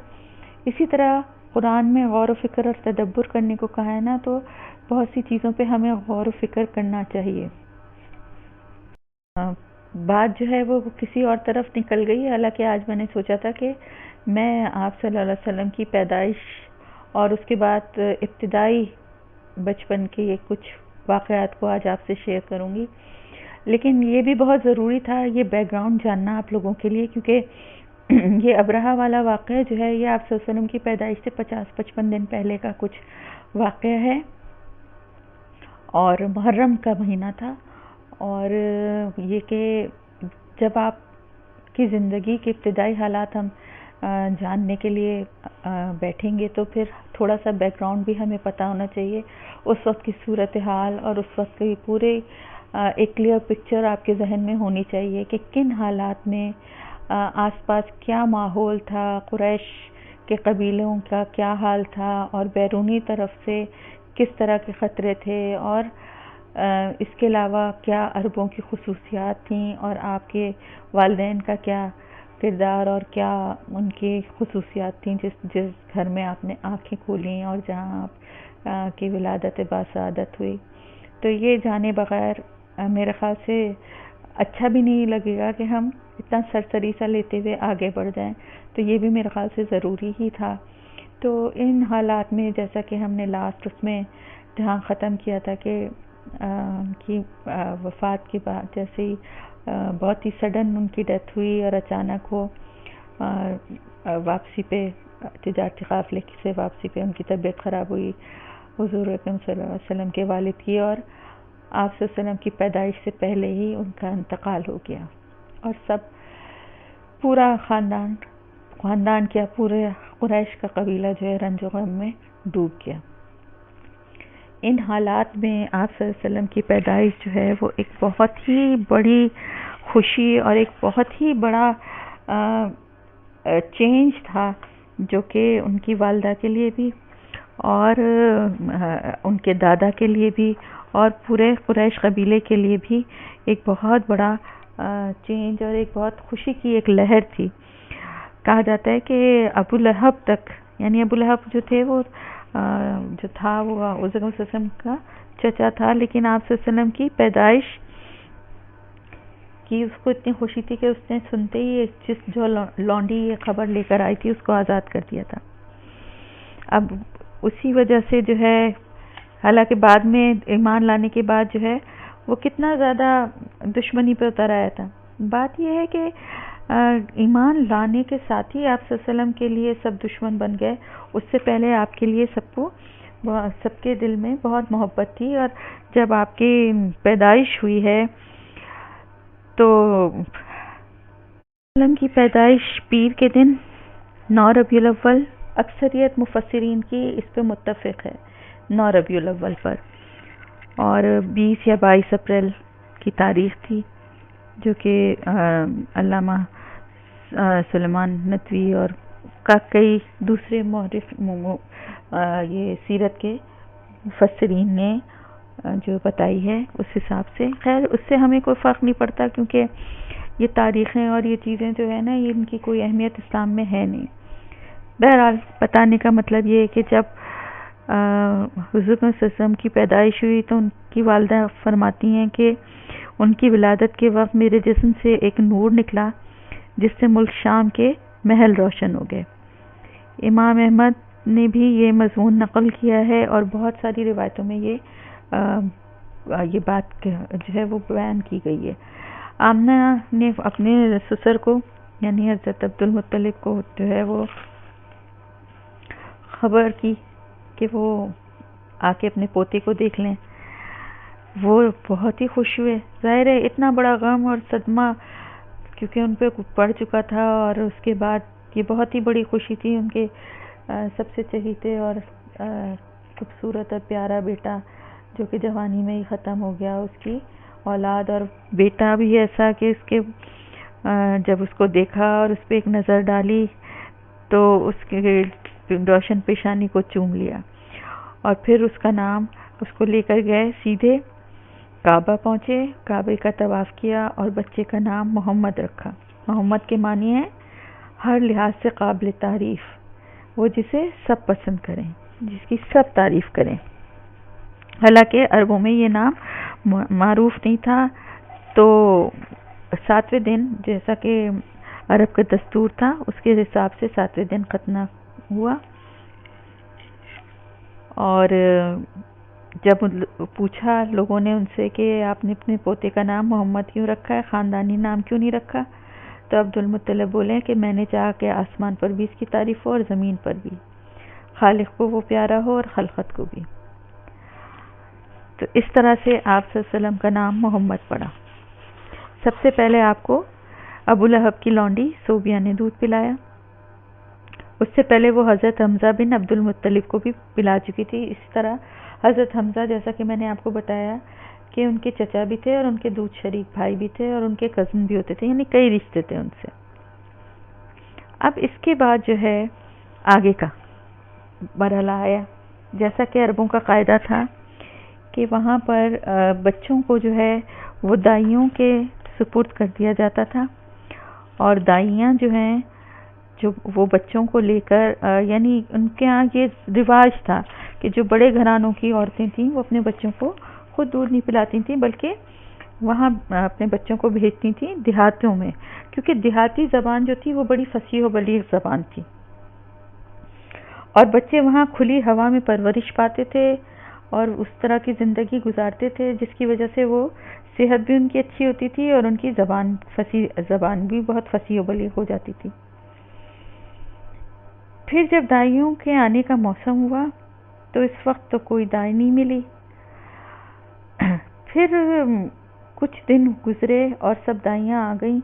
اسی طرح قرآن میں غور و فکر اور تدبر کرنے کو کہا ہے نا، تو بہت سی چیزوں پہ ہمیں غور و فکر کرنا چاہیے. بات جو ہے وہ کسی اور طرف نکل گئی، حالانکہ آج میں نے سوچا تھا کہ میں آپ صلی اللہ علیہ وسلم کی پیدائش اور اس کے بعد ابتدائی بچپن کے کچھ واقعات کو آج آپ سے شیئر کروں گی. لیکن یہ بھی بہت ضروری تھا یہ بیک گراؤنڈ جاننا آپ لوگوں کے لیے، کیونکہ یہ ابرہہ والا واقعہ جو ہے یہ آپ صلی اللہ علیہ وسلم کی پیدائش سے 50-55 دن پہلے کا کچھ واقعہ ہے، اور محرم کا مہینہ تھا. اور یہ کہ جب آپ کی زندگی کے ابتدائی حالات ہم جاننے کے لیے بیٹھیں گے تو پھر تھوڑا سا بیک گراؤنڈ بھی ہمیں پتہ ہونا چاہیے، اس وقت کی صورتحال اور اس وقت کی پورے ایک کلیئر پکچر آپ کے ذہن میں ہونی چاہیے کہ کن حالات میں آس پاس کیا ماحول تھا، قریش کے قبیلوں کا کیا حال تھا، اور بیرونی طرف سے کس طرح کے خطرے تھے، اور اس کے علاوہ کیا عربوں کی خصوصیات تھیں، اور آپ کے والدین کا کیا کردار اور کیا ان کی خصوصیات تھیں جس گھر میں آپ نے آنکھیں کھولیں اور جہاں آپ کی ولادت باسعادت ہوئی. تو یہ جانے بغیر میرے خیال سے اچھا بھی نہیں لگے گا کہ ہم اتنا سرسری سا لیتے ہوئے آگے بڑھ جائیں. تو یہ بھی میرے خیال سے ضروری ہی تھا. تو ان حالات میں جیسا کہ ہم نے لاسٹ اس میں جہاں ختم کیا تھا کہ ان کی وفات کے بعد جیسے ہی بہت ہی سڈن ان کی ڈیتھ ہوئی اور اچانک وہ واپسی پہ تجارتی قافلے سے واپسی پہ ان کی طبیعت خراب ہوئی حضور اکرم صلی اللہ علیہ وسلم کے والد کی، اور آپ صلی اللہ علیہ وسلم کی پیدائش سے پہلے ہی ان کا انتقال ہو گیا، اور سب پورا خاندان کیا پورے قریش کا قبیلہ جو ہے رنج و غم میں ڈوب گیا. ان حالات میں آپ صلی اللہ علیہ وسلم کی پیدائش جو ہے وہ ایک بہت ہی بڑی خوشی اور ایک بہت ہی بڑا چینج تھا، جو کہ ان کی والدہ کے لیے بھی اور ان کے دادا کے لیے بھی اور پورے قریش قبیلے کے لیے بھی ایک بہت بڑا چینج اور ایک بہت خوشی کی ایک لہر تھی. کہا جاتا ہے کہ ابو لہب تک، یعنی ابو لہب جو تھے وہ جو تھا وہ حضور صلی اللہ علیہ وسلم کا چچا تھا، لیکن آپ صلی اللہ علیہ وسلم کی پیدائش کی اس کو اتنی خوشی تھی کہ اس نے سنتے ہی جو لونڈی یہ خبر لے کر آئی تھی اس کو آزاد کر دیا تھا. اب اسی وجہ سے جو ہے حالانکہ بعد میں ایمان لانے کے بعد جو ہے وہ کتنا زیادہ دشمنی پہ اتر آیا تھا. بات یہ ہے کہ ایمان لانے کے ساتھ ہی آپ صلی اللہ علیہ وسلم کے لیے سب دشمن بن گئے. اس سے پہلے آپ کے لیے سب کے دل میں بہت محبت تھی. اور جب آپ کی پیدائش ہوئی ہے تو وسلم کی پیدائش پیر کے دن 9 ربیع الاول، اکثریت مفسرین کی اس پہ متفق ہے 9 ربیع الاول پر، اور 20 یا 22 اپریل کی تاریخ تھی، جو کہ علامہ سلیمان ندوی اور کئی دوسرے مورخ یہ سیرت کے مفسرین نے جو بتائی ہے اس حساب سے. خیر اس سے ہمیں کوئی فرق نہیں پڑتا، کیونکہ یہ تاریخیں اور یہ چیزیں جو ہے نا، یہ ان کی کوئی اہمیت اسلام میں ہے نہیں. بہرحال بتانے کا مطلب یہ ہے کہ جب حضور صلی اللہ علیہ وسلم کی پیدائش ہوئی تو ان کی والدہ فرماتی ہیں کہ ان کی ولادت کے وقت میرے جسم سے ایک نور نکلا جس سے ملک شام کے محل روشن ہو گئے. امام احمد نے بھی یہ مضمون نقل کیا ہے اور بہت ساری روایتوں میں یہ بات جو ہے وہ بیان کی گئی ہے. آمنہ نے اپنے سسر کو یعنی حضرت عبد المطلب کو جو ہے وہ خبر کی کہ وہ آ کے اپنے پوتے کو دیکھ لیں. وہ بہت ہی خوش ہوئے. ظاہر ہے اتنا بڑا غم اور صدمہ کیونکہ ان پہ پڑ چکا تھا، اور اس کے بعد یہ بہت ہی بڑی خوشی تھی. ان کے سب سے چہیتے اور خوبصورت اور پیارا بیٹا جو کہ جوانی میں ہی ختم ہو گیا، اس کی اولاد، اور بیٹا بھی ایسا کہ اس کے جب اس کو دیکھا اور اس پہ ایک نظر ڈالی تو اس کے روشن پیشانی کو چوم لیا، اور پھر اس کا نام اس کو لے کر گئے سیدھے کعبہ پہنچے، کعبے کا طواف کیا اور بچے کا نام محمد رکھا. محمد کے معنی ہے ہر لحاظ سے قابل تعریف، وہ جسے سب پسند کریں، جس کی سب تعریف کریں. حالانکہ عربوں میں یہ نام معروف نہیں تھا، تو 7ویں دن جیسا کہ عرب کا دستور تھا اس کے حساب سے 7ویں دن ختنہ ہوا. اور جب پوچھا لوگوں نے ان سے کہ آپ نے اپنے پوتے کا نام محمد کیوں رکھا ہے، خاندانی نام کیوں نہیں رکھا، تو عبد المطلب بولے کہ میں نے چاہا کہ آسمان پر بھی اس کی تعریف ہو اور زمین پر بھی، خالق کو وہ پیارا ہو اور خلقت کو بھی. تو اس طرح سے آپ صلی اللہ علیہ وسلم کا نام محمد پڑا. سب سے پہلے آپ کو ابو لہب کی لونڈی صوبیہ نے دودھ پلایا. اس سے پہلے وہ حضرت حمزہ بن عبد المطلب کو بھی پلا چکی تھی. اس طرح حضرت حمزہ جیسا کہ میں نے آپ کو بتایا کہ ان کے چچا بھی تھے اور ان کے دودھ شریک بھائی بھی تھے اور ان کے کزن بھی ہوتے تھے، یعنی کئی رشتے تھے ان سے. اب اس کے بعد جو ہے آگے کا مرحلہ آیا. جیسا کہ عربوں کا قاعدہ تھا کہ وہاں پر بچوں کو جو ہے وہ دائیوں کے سپرد کر دیا جاتا تھا، اور دائیاں جو ہیں جو وہ بچوں کو لے کر یعنی ان کے ہاں یہ رواج تھا کہ جو بڑے گھرانوں کی عورتیں تھیں وہ اپنے بچوں کو خود دودھ نہیں پلاتی تھیں، بلکہ وہاں اپنے بچوں کو بھیجتی تھیں دیہاتوں میں، کیونکہ دیہاتی زبان جو تھی وہ بڑی فصیح و بلیغ زبان تھی، اور بچے وہاں کھلی ہوا میں پرورش پاتے تھے اور اس طرح کی زندگی گزارتے تھے جس کی وجہ سے وہ صحت بھی ان کی اچھی ہوتی تھی اور ان کی زبان بھی بہت فصیح و بلیغ ہو جاتی تھی. پھر جب دائیوں کے آنے کا موسم ہوا تو اس وقت تو کوئی دائی نہیں ملی. پھر کچھ دن گزرے اور سب دائیاں آ گئیں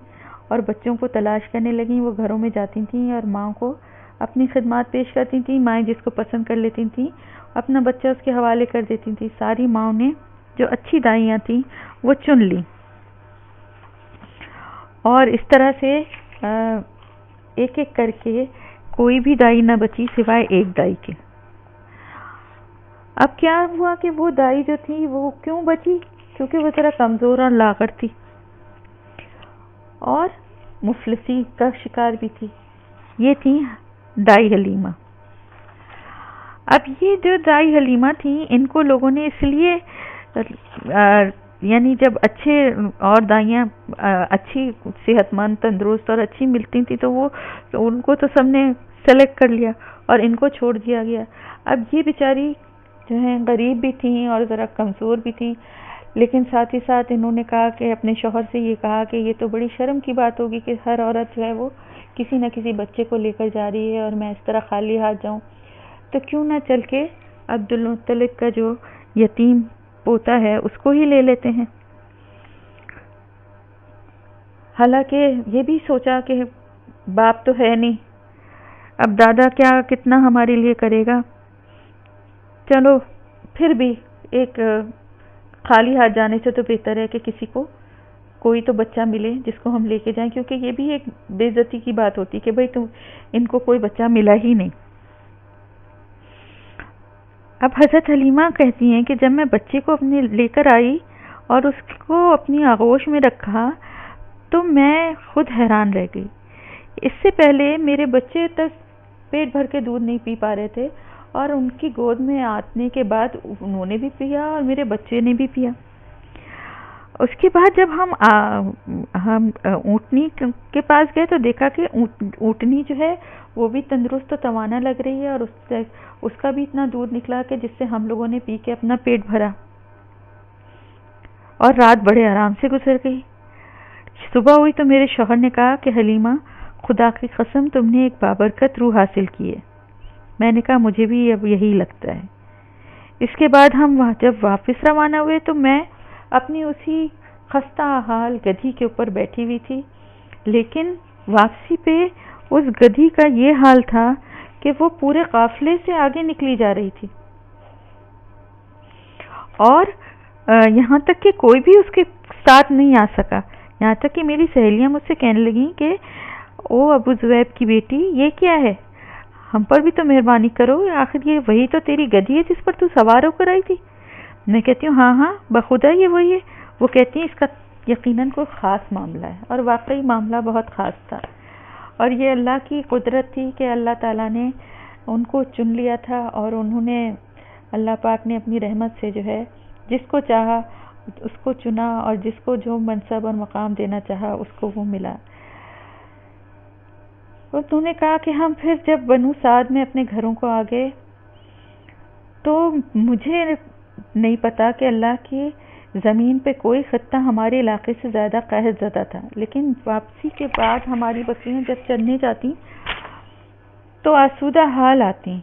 اور بچوں کو تلاش کرنے لگیں. وہ گھروں میں جاتی تھیں اور ماں کو اپنی خدمات پیش کرتی تھیں. مائیں جس کو پسند کر لیتی تھیں اپنا بچہ اس کے حوالے کر دیتی تھیں. ساری ماؤں نے جو اچھی دائیاں تھیں وہ چن لی، اور اس طرح سے ایک ایک کر کے کوئی بھی دائی نہ بچی سوائے ایک دائی کے. اب کیا ہوا کہ وہ دائی جو تھی وہ کیوں بچی؟ کیونکہ وہ ذرا کمزور اور لاغر تھی اور مفلسی کا شکار بھی تھی. یہ تھی دائی حلیمہ. اب یہ جو دائی حلیمہ تھیں ان کو لوگوں نے اس لیے یعنی جب اچھے اور دائیاں اچھی صحت مند تندرست اور اچھی ملتی تھی تو وہ ان کو تو سب نے سلیکٹ کر لیا اور ان کو چھوڑ دیا گیا. اب یہ بیچاری جو ہیں غریب بھی تھیں اور ذرا کمزور بھی تھیں، لیکن ساتھ ہی ساتھ انہوں نے کہا کہ اپنے شوہر سے یہ کہا کہ یہ تو بڑی شرم کی بات ہوگی کہ ہر عورت جو ہے وہ کسی نہ کسی بچے کو لے کر جا رہی ہے اور میں اس طرح خالی ہاتھ جاؤں، تو کیوں نہ چل کے عبدالمطلب کا جو یتیم پوتا ہے اس کو ہی لے لیتے ہیں۔ حالانکہ یہ بھی سوچا کہ باپ تو ہے نہیں، اب دادا کیا کتنا ہمارے لیے کرے گا، چلو پھر بھی ایک خالی ہاتھ جانے سے تو بہتر ہے کہ کسی کو کوئی تو بچہ ملے جس کو ہم لے کے جائیں، کیونکہ یہ بھی ایک بے عزتی کی بات ہوتی کہ بھئی ان کو کوئی بچہ ملا ہی نہیں۔ اب حضرت حلیمہ کہتی ہیں کہ جب میں بچے کو اپنے لے کر آئی اور اس کو اپنی آغوش میں رکھا تو میں خود حیران رہ گئی۔ اس سے پہلے میرے بچے تک پیٹ بھر کے دودھ نہیں پی پا رہے تھے، اور ان کی گود میں آنے کے بعد انہوں نے بھی پیا اور میرے بچے نے بھی پیا۔ اس کے بعد جب ہم اونٹنی کے پاس گئے تو دیکھا کہ اونٹنی جو ہے وہ بھی تندرست و توانا لگ رہی ہے، اور اس کا بھی اتنا دودھ نکلا کہ جس سے ہم لوگوں نے پی کے اپنا پیٹ بھرا، اور رات بڑے آرام سے گزر گئی۔ صبح ہوئی تو میرے شوہر نے کہا کہ حلیمہ، خدا کی قسم تم نے ایک بابرکت روح حاصل کی ہے۔ میں نے کہا مجھے بھی اب یہی لگتا ہے۔ اس کے بعد ہم جب واپس روانہ ہوئے تو میں اپنی اسی خستہ حال گدھی کے اوپر بیٹھی ہوئی تھی، لیکن واپسی پہ اس گدھی کا یہ حال تھا کہ وہ پورے قافلے سے آگے نکلی جا رہی تھی، اور یہاں تک کہ کوئی بھی اس کے ساتھ نہیں آ سکا، یہاں تک کہ میری سہیلیاں مجھ سے کہنے لگیں کہ او ابو زویب کی بیٹی، یہ کیا ہے، ہم پر بھی تو مہربانی کرو، آخر یہ وہی تو تیری گدھی ہے جس پر تو سوار ہو کر آئی تھی۔ میں کہتی ہوں ہاں ہاں بخدا یہ وہی ہے۔ وہ کہتی ہیں اس کا یقیناً کوئی خاص معاملہ ہے، اور واقعی معاملہ بہت خاص تھا، اور یہ اللہ کی قدرت تھی کہ اللہ تعالیٰ نے ان کو چن لیا تھا، اور انہوں نے اللہ پاک نے اپنی رحمت سے جو ہے جس کو چاہا اس کو چنا، اور جس کو جو منصب اور مقام دینا چاہا اس کو وہ ملا۔ اور انہوں نے کہا کہ ہم پھر جب بنو سعد میں اپنے گھروں کو آ گئے تو مجھے نہیں پتا کہ اللہ کی زمین پہ کوئی خطہ ہمارے علاقے سے زیادہ قحط زدہ تھا، لیکن واپسی کے بعد ہماری بکریاں جب چرنے جاتی تو آسودہ حال آتی،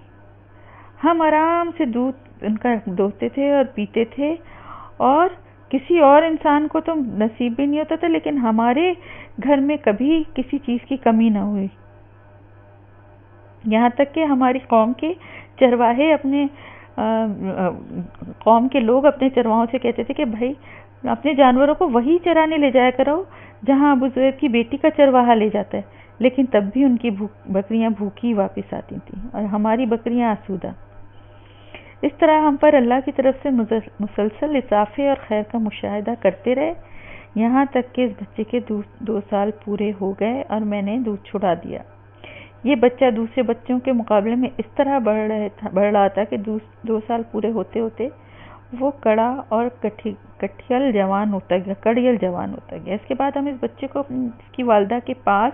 ہم آرام سے دودھ ان کا دوہتے تھے اور پیتے تھے، اور کسی اور انسان کو تو نصیب بھی نہیں ہوتا تھا، لیکن ہمارے گھر میں کبھی کسی چیز کی کمی نہ ہوئی۔ یہاں تک کہ ہماری قوم کے چرواہے قوم کے لوگ اپنے چرواہوں سے کہتے تھے کہ بھائی اپنے جانوروں کو وہی چرانے لے جایا کرو جہاں ابو زید کی بیٹی کا چرواہا لے جاتا ہے، لیکن تب بھی ان کی بکریاں بھوکی واپس آتی تھیں اور ہماری بکریاں آسودہ۔ اس طرح ہم پر اللہ کی طرف سے مسلسل اضافے اور خیر کا مشاہدہ کرتے رہے، یہاں تک کہ اس بچے کے 2 سال پورے ہو گئے اور میں نے دودھ چھڑا دیا۔ یہ بچہ دوسرے بچوں کے مقابلے میں اس طرح بڑھ رہا تھا کہ 2 سال پورے ہوتے ہوتے وہ کڑا اور کٹیل جوان ہوتا گیا۔ اس کے بعد ہم اس بچے کو اس کی والدہ کے پاس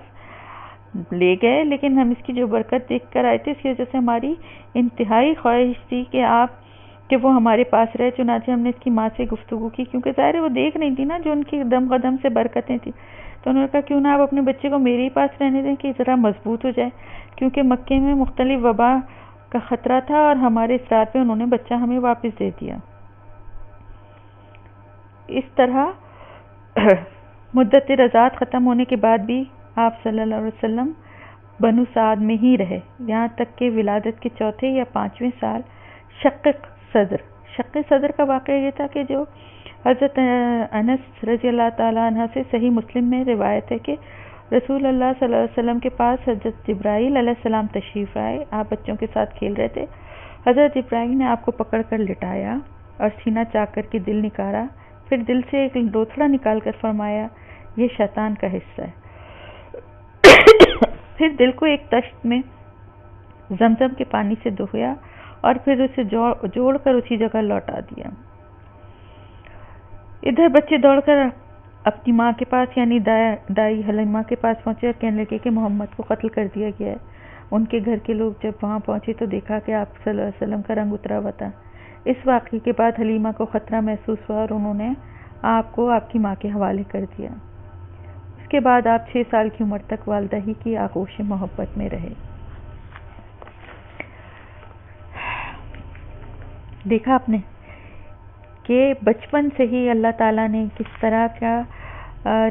لے گئے، لیکن ہم اس کی جو برکت دیکھ کر آئے تھے اس کی وجہ سے ہماری انتہائی خواہش تھی کہ وہ ہمارے پاس رہے، چنانچہ ہم نے اس کی ماں سے گفتگو کی، کیونکہ ظاہر ہے وہ دیکھ نہیں تھی نا جو ان کی دم قدم سے برکتیں تھیں، تو انہوں نے کہا کیوں نہ آپ اپنے بچے کو میرے ہی پاس رہنے دیں کہ ذرا مضبوط ہو جائے، کیونکہ مکے میں مختلف وبا کا خطرہ تھا، اور ہمارے اصرار پہ انہوں نے بچہ ہمیں واپس دے دیا۔ اس طرح مدت رضاعت ختم ہونے کے بعد بھی آپ صلی اللہ علیہ وسلم بنو سعد میں ہی رہے، یہاں تک کہ ولادت کے 4 یا 5ویں سال شق صدر کا واقعہ یہ تھا کہ جو حضرت انس رضی اللہ تعالیٰ عنہ سے صحیح مسلم میں روایت ہے کہ رسول اللہ صلی اللہ علیہ وسلم کے پاس حضرت جبرائیل علیہ السلام تشریف آئے، آپ بچوں کے ساتھ کھیل رہے تھے، حضرت جبرائیل نے آپ کو پکڑ کر لٹایا اور سینہ چاک کر کے دل نکالا، پھر دل سے ایک لوتھڑا نکال کر فرمایا یہ شیطان کا حصہ ہے، پھر دل کو ایک تشت میں زمزم کے پانی سے دھویا اور پھر اسے جوڑ کر اسی جگہ لوٹا دیا۔ ادھر بچے دوڑ کر اپنی ماں کے پاس یعنی دائی حلیمہ کے پاس پہنچے اور کہنے لگے کہ محمد کو قتل کر دیا گیا ہے۔ ان کے گھر کے لوگ جب وہاں پہنچے تو دیکھا کہ آپ صلی اللہ علیہ وسلم کا رنگ اترا ہوا تھا، اس واقعے کے بعد حلیمہ کو خطرہ محسوس ہوا اور انہوں نے آپ کو آپ کی ماں کے حوالے کر دیا۔ اس کے بعد آپ 6 سال کی عمر تک والدہ ہی کی آغوش محبت میں رہے۔ دیکھا آپ نے کہ بچپن سے ہی اللہ تعالیٰ نے کس طرح کا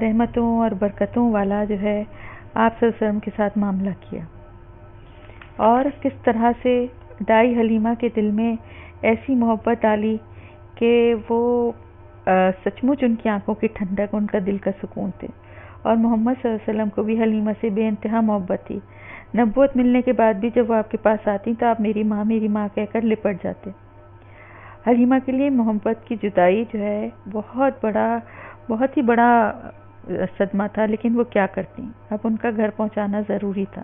رحمتوں اور برکتوں والا جو ہے آپ صلی اللہ علیہ وسلم کے ساتھ معاملہ کیا، اور کس طرح سے دائی حلیمہ کے دل میں ایسی محبت ڈالی کہ وہ سچ مچ ان کی آنکھوں کی ٹھنڈک، ان کا دل کا سکون تھے۔ اور محمد صلی اللہ علیہ وسلم کو بھی حلیمہ سے بے انتہا محبت تھی۔ نبوت ملنے کے بعد بھی جب وہ آپ کے پاس آتی تو آپ میری ماں کہہ کر لپٹ جاتے۔ حلیمہ کے لیے محبت کی جدائی جو ہے بہت ہی بڑا صدمہ تھا، لیکن وہ کیا کرتی، اب ان کا گھر پہنچانا ضروری تھا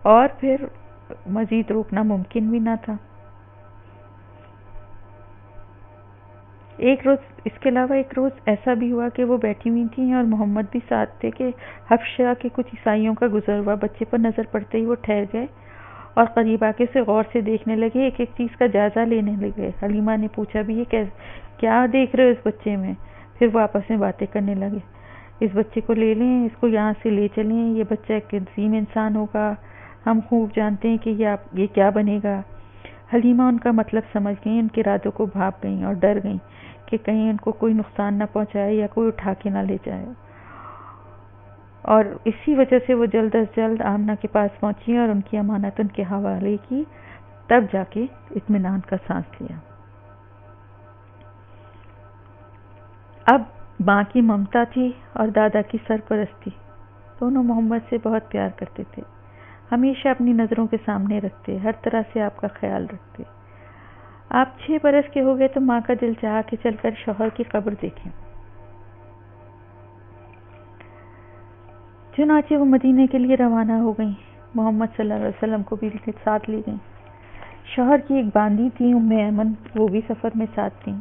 اور پھر مزید روکنا ممکن بھی نہ تھا۔ اس کے علاوہ ایک روز ایسا بھی ہوا کہ وہ بیٹھی ہوئی تھیں اور محمد بھی ساتھ تھے کہ حبشہ کے کچھ عیسائیوں کا گزر ہوا بچے پر نظر پڑتے ہی وہ ٹھہر گئے اور قریب آ کے اسے غور سے دیکھنے لگے، ایک ایک چیز کا جائزہ لینے لگے۔ حلیمہ نے پوچھا بھی یہ کیا دیکھ رہے ہو اس بچے میں؟ پھر وہ آپس میں باتیں کرنے لگے، اس بچے کو لے لیں، اس کو یہاں سے لے چلیں، یہ بچہ ایک عظیم انسان ہوگا، ہم خوب جانتے ہیں کہ یہ کیا بنے گا۔ حلیمہ ان کا مطلب سمجھ گئیں، ان کے ارادوں کو بھاپ گئیں اور ڈر گئیں کہ کہیں ان کو کوئی نقصان نہ پہنچائے یا کوئی اٹھا کے نہ لے جائے، اور اسی وجہ سے وہ جلد از جلد آمنہ کے پاس پہنچی اور ان کی امانت ان کے حوالے کی، تب جا کے اطمینان کا سانس لیا۔ اب ماں کی ممتا تھی اور دادا کی سرپرستی، دونوں محمد سے بہت پیار کرتے تھے، ہمیشہ اپنی نظروں کے سامنے رکھتے، ہر طرح سے آپ کا خیال رکھتے۔ آپ 6 برس کے ہو گئے تو ماں کا دل چاہا کہ چل کر شوہر کی قبر دیکھیں۔ چنانچہ وہ مدینے کے لیے روانہ ہو گئیں، محمد صلی اللہ علیہ وسلم کو بھی ساتھ لے گئیں۔ شوہر کی ایک باندی تھی ام ایمن، وہ بھی سفر میں ساتھ تھیں۔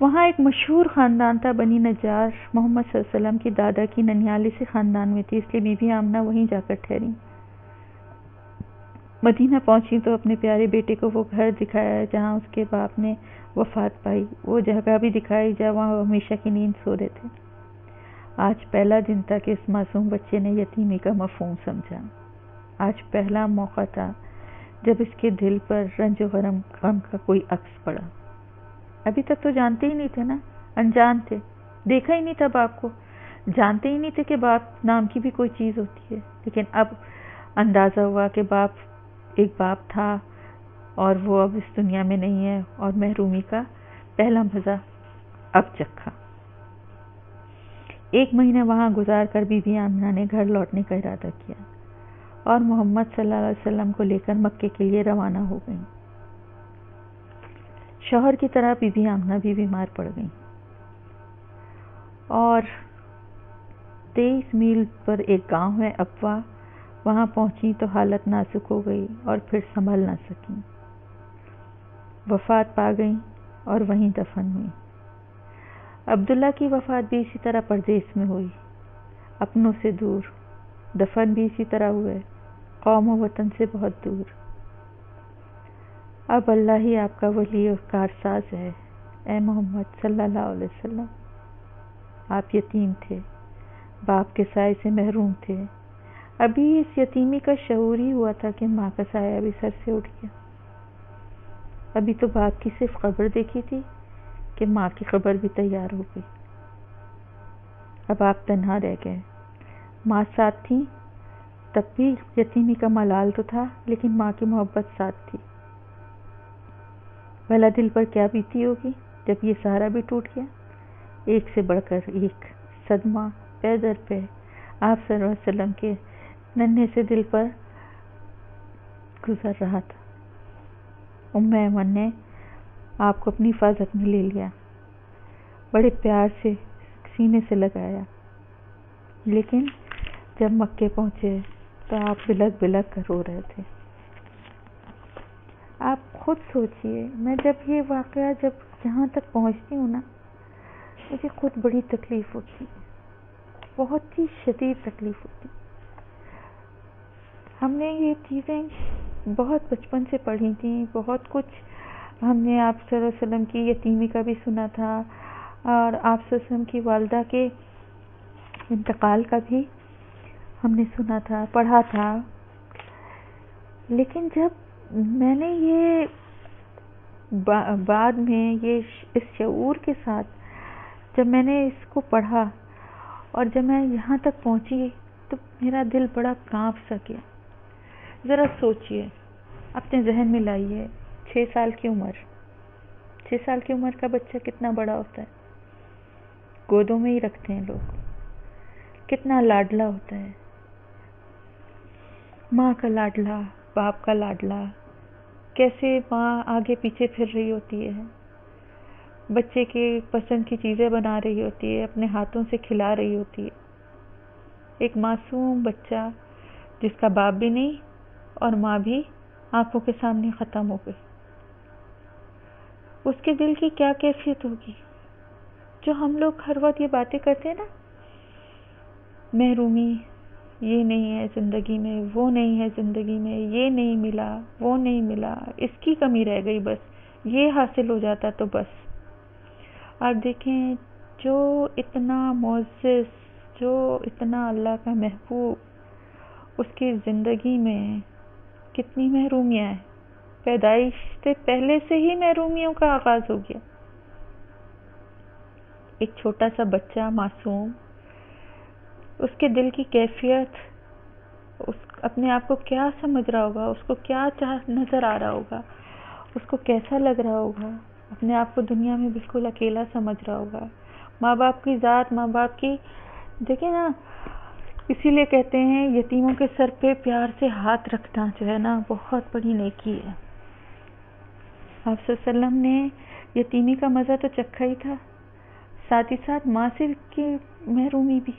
وہاں ایک مشہور خاندان تھا بنی نجار، محمد صلی اللہ علیہ وسلم کی دادا کی ننیالی سے خاندان میں تھی، اس لیے بی بی آمنہ وہیں جا کر ٹھہری۔ مدینہ پہنچی تو اپنے پیارے بیٹے کو وہ گھر دکھایا جہاں اس کے باپ نے وفات پائی، وہ جگہ بھی دکھائی جہاں وہ ہمیشہ کی نیند سو رہے تھے۔ آج پہلا دن تھا کہ اس معصوم بچے نے یتیمی کا مفہوم سمجھا۔ آج پہلا موقع تھا جب اس کے دل پر رنج و غم کا کوئی عکس پڑا۔ ابھی تک تو جانتے ہی نہیں تھے نا، انجان تھے، دیکھا ہی نہیں تھا باپ کو، جانتے ہی نہیں تھے کہ باپ نام کی بھی کوئی چیز ہوتی ہے، لیکن اب اندازہ ہوا کہ باپ ایک باپ تھا اور وہ اب اس دنیا میں نہیں ہے، اور محرومی کا پہلا مزہ اب چکھا۔ 1 مہینہ وہاں گزار کر بی بی آمنہ نے گھر لوٹنے کا ارادہ کیا اور محمد صلی اللہ علیہ وسلم کو لے کر مکے کے لیے روانہ ہو گئیں۔ شوہر کی طرح بی بی آمنہ بھی بیمار پڑ گئیں اور 23 میل پر ایک گاؤں ہے ابوا، وہاں پہنچی تو حالت نازک ہو گئی اور پھر سنبھل نہ سکیں، وفات پا گئیں اور وہیں دفن ہوئی۔ عبداللہ کی وفات بھی اسی طرح پردیس میں ہوئی، اپنوں سے دور، دفن بھی اسی طرح ہوئے، قوم و وطن سے بہت دور۔ اب اللہ ہی آپ کا ولی اور کارساز ہے، اے محمد صلی اللہ علیہ وسلم۔ آپ یتیم تھے، باپ کے سائے سے محروم تھے، ابھی اس یتیمی کا شعور ہی ہوا تھا کہ ماں کا سایہ بھی سر سے اٹھ گیا۔ ابھی تو باپ کی صرف قبر دیکھی تھی کہ ماں کی قبر بھی تیار ہو گئی۔ اب آپ تنہا رہ گئے، ماں ساتھ تھی، تب بھی یتیمی کا ملال تو تھا، لیکن ماں کی محبت ساتھ تھی۔ بھلا دل پر کیا بیتی ہوگی جب یہ سہارا بھی ٹوٹ گیا؟ ایک سے بڑھ کر ایک صدمہ پے در پہ آپ صلی اللہ علیہ وسلم کے ننھے سے دل پر گزر رہا تھا۔ ام ایمن نے آپ کو اپنی حفاظت میں لے لیا، بڑے پیار سے سینے سے لگایا، لیکن جب مکے پہنچے تو آپ بلک بلک کر رو رہے تھے۔ آپ خود سوچئے، میں جب یہ واقعہ یہاں تک پہنچتی ہوں نا، مجھے خود بڑی تکلیف ہوتی ہے، بہت ہی شدید تکلیف ہوتی۔ ہم نے یہ چیزیں بہت بچپن سے پڑھی تھیں، بہت کچھ ہم نے آپ صلی اللہ علیہ وسلم کی یتیمی کا بھی سنا تھا، اور آپ صلی اللہ علیہ وسلم کی والدہ کے انتقال کا بھی ہم نے سنا تھا، پڑھا تھا. لیکن جب میں نے یہ بعد میں یہ اس شعور کے ساتھ جب میں نے اس کو پڑھا اور جب میں یہاں تک پہنچی تو میرا دل بڑا کانپ سا گیا. ذرا سوچئے، اپنے ذہن میں لائیے، 6 سال کی عمر، 6 سال کی عمر کا بچہ کتنا بڑا ہوتا ہے، گودوں میں ہی رکھتے ہیں لوگ، کتنا لاڈلا ہوتا ہے، ماں کا لاڈلا، باپ کا لاڈلا، کیسے ماں آگے پیچھے پھر رہی ہوتی ہے، بچے کے پسند کی چیزیں بنا رہی ہوتی ہے، اپنے ہاتھوں سے کھلا رہی ہوتی ہے. ایک معصوم بچہ جس کا باپ بھی نہیں اور ماں بھی آنکھوں کے سامنے ختم ہو گئی، اس کے دل کی کیا کیفیت ہوگی؟ جو ہم لوگ ہر وقت یہ باتیں کرتے ہیں نا، محرومی، یہ نہیں ہے زندگی میں، وہ نہیں ہے زندگی میں، یہ نہیں ملا، وہ نہیں ملا، اس کی کمی رہ گئی، بس یہ حاصل ہو جاتا تو بس. آپ دیکھیں، جو اتنا معزز، جو اتنا اللہ کا محبوب، اس کی زندگی میں کتنی محرومیاں ہیں. پیدائش سے پہلے سے ہی محرومیوں کا آغاز ہو گیا. ایک چھوٹا سا بچہ معصوم، اس کے دل کی کیفیت، اس اپنے آپ کو کیا سمجھ رہا ہوگا، اس کو کیا نظر آ رہا ہوگا، اس کو کیسا لگ رہا ہوگا، اپنے آپ کو دنیا میں بالکل اکیلا سمجھ رہا ہوگا. ماں باپ کی ذات، ماں باپ کی، دیکھیں نا، اسی لیے کہتے ہیں یتیموں کے سر پہ پیار سے ہاتھ رکھنا جو ہے نا بہت بڑی نیکی ہے. آپ صلی اللہ علیہ وسلم نے یتیمی کا مزہ تو چکھا ہی تھا، ساتھ ہی ساتھ ماں سے کی محرومی بھی.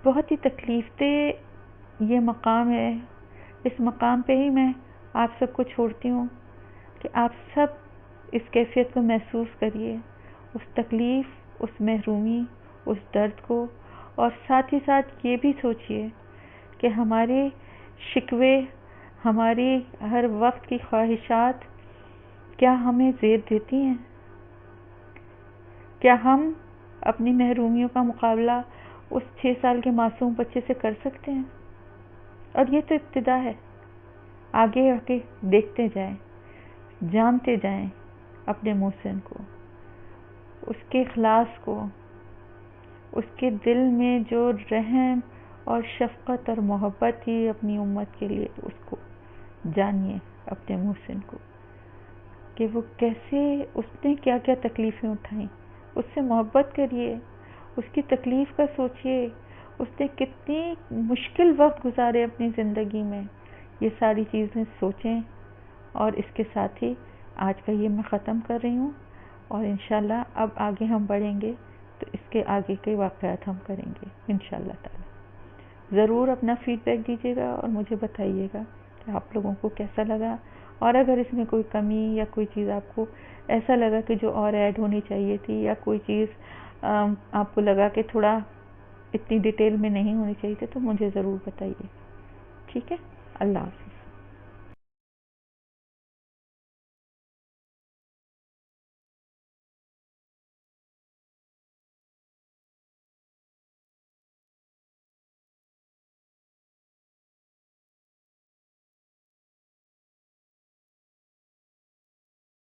بہت ہی تکلیف دہ یہ مقام ہے. اس مقام پہ ہی میں آپ سب کو چھوڑتی ہوں کہ آپ سب اس کیفیت کو محسوس کریے، اس تکلیف، اس محرومی، اس درد کو، اور ساتھ ہی ساتھ یہ بھی سوچئے کہ ہمارے شکوے، ہماری ہر وقت کی خواہشات کیا ہمیں زیر دیتی ہیں؟ کیا ہم اپنی محرومیوں کا مقابلہ اس 6 سال کے معصوم بچے سے کر سکتے ہیں؟ اور یہ تو ابتدا ہے. آگے آگے دیکھتے جائیں، جانتے جائیں اپنے محسن کو، اس کے اخلاص کو، اس کے دل میں جو رحم اور شفقت اور محبت تھی اپنی امت کے لیے، اس کو جانیے اپنے محسن کو کہ وہ کیسے، اس نے کیا کیا تکلیفیں اٹھائیں. اس سے محبت کریے، اس کی تکلیف کا سوچئے، اس نے کتنی مشکل وقت گزارے اپنی زندگی میں. یہ ساری چیزیں سوچیں. اور اس کے ساتھ ہی آج کا یہ میں ختم کر رہی ہوں، اور انشاءاللہ اب آگے ہم بڑھیں گے تو اس کے آگے کے واقعات ہم کریں گے انشاءاللہ تعالی. ضرور اپنا فیڈ بیک دیجیے گا اور مجھے بتائیے گا کہ آپ لوگوں کو کیسا لگا، اور اگر اس میں کوئی کمی یا کوئی چیز آپ کو ایسا لگا کہ جو اور ایڈ ہونی چاہیے تھی، یا کوئی چیز آپ کو لگا کہ تھوڑا اتنی ڈیٹیل میں نہیں ہونی چاہیے تھی، تو مجھے ضرور بتائیے. ٹھیک ہے؟ اللہ حافظ.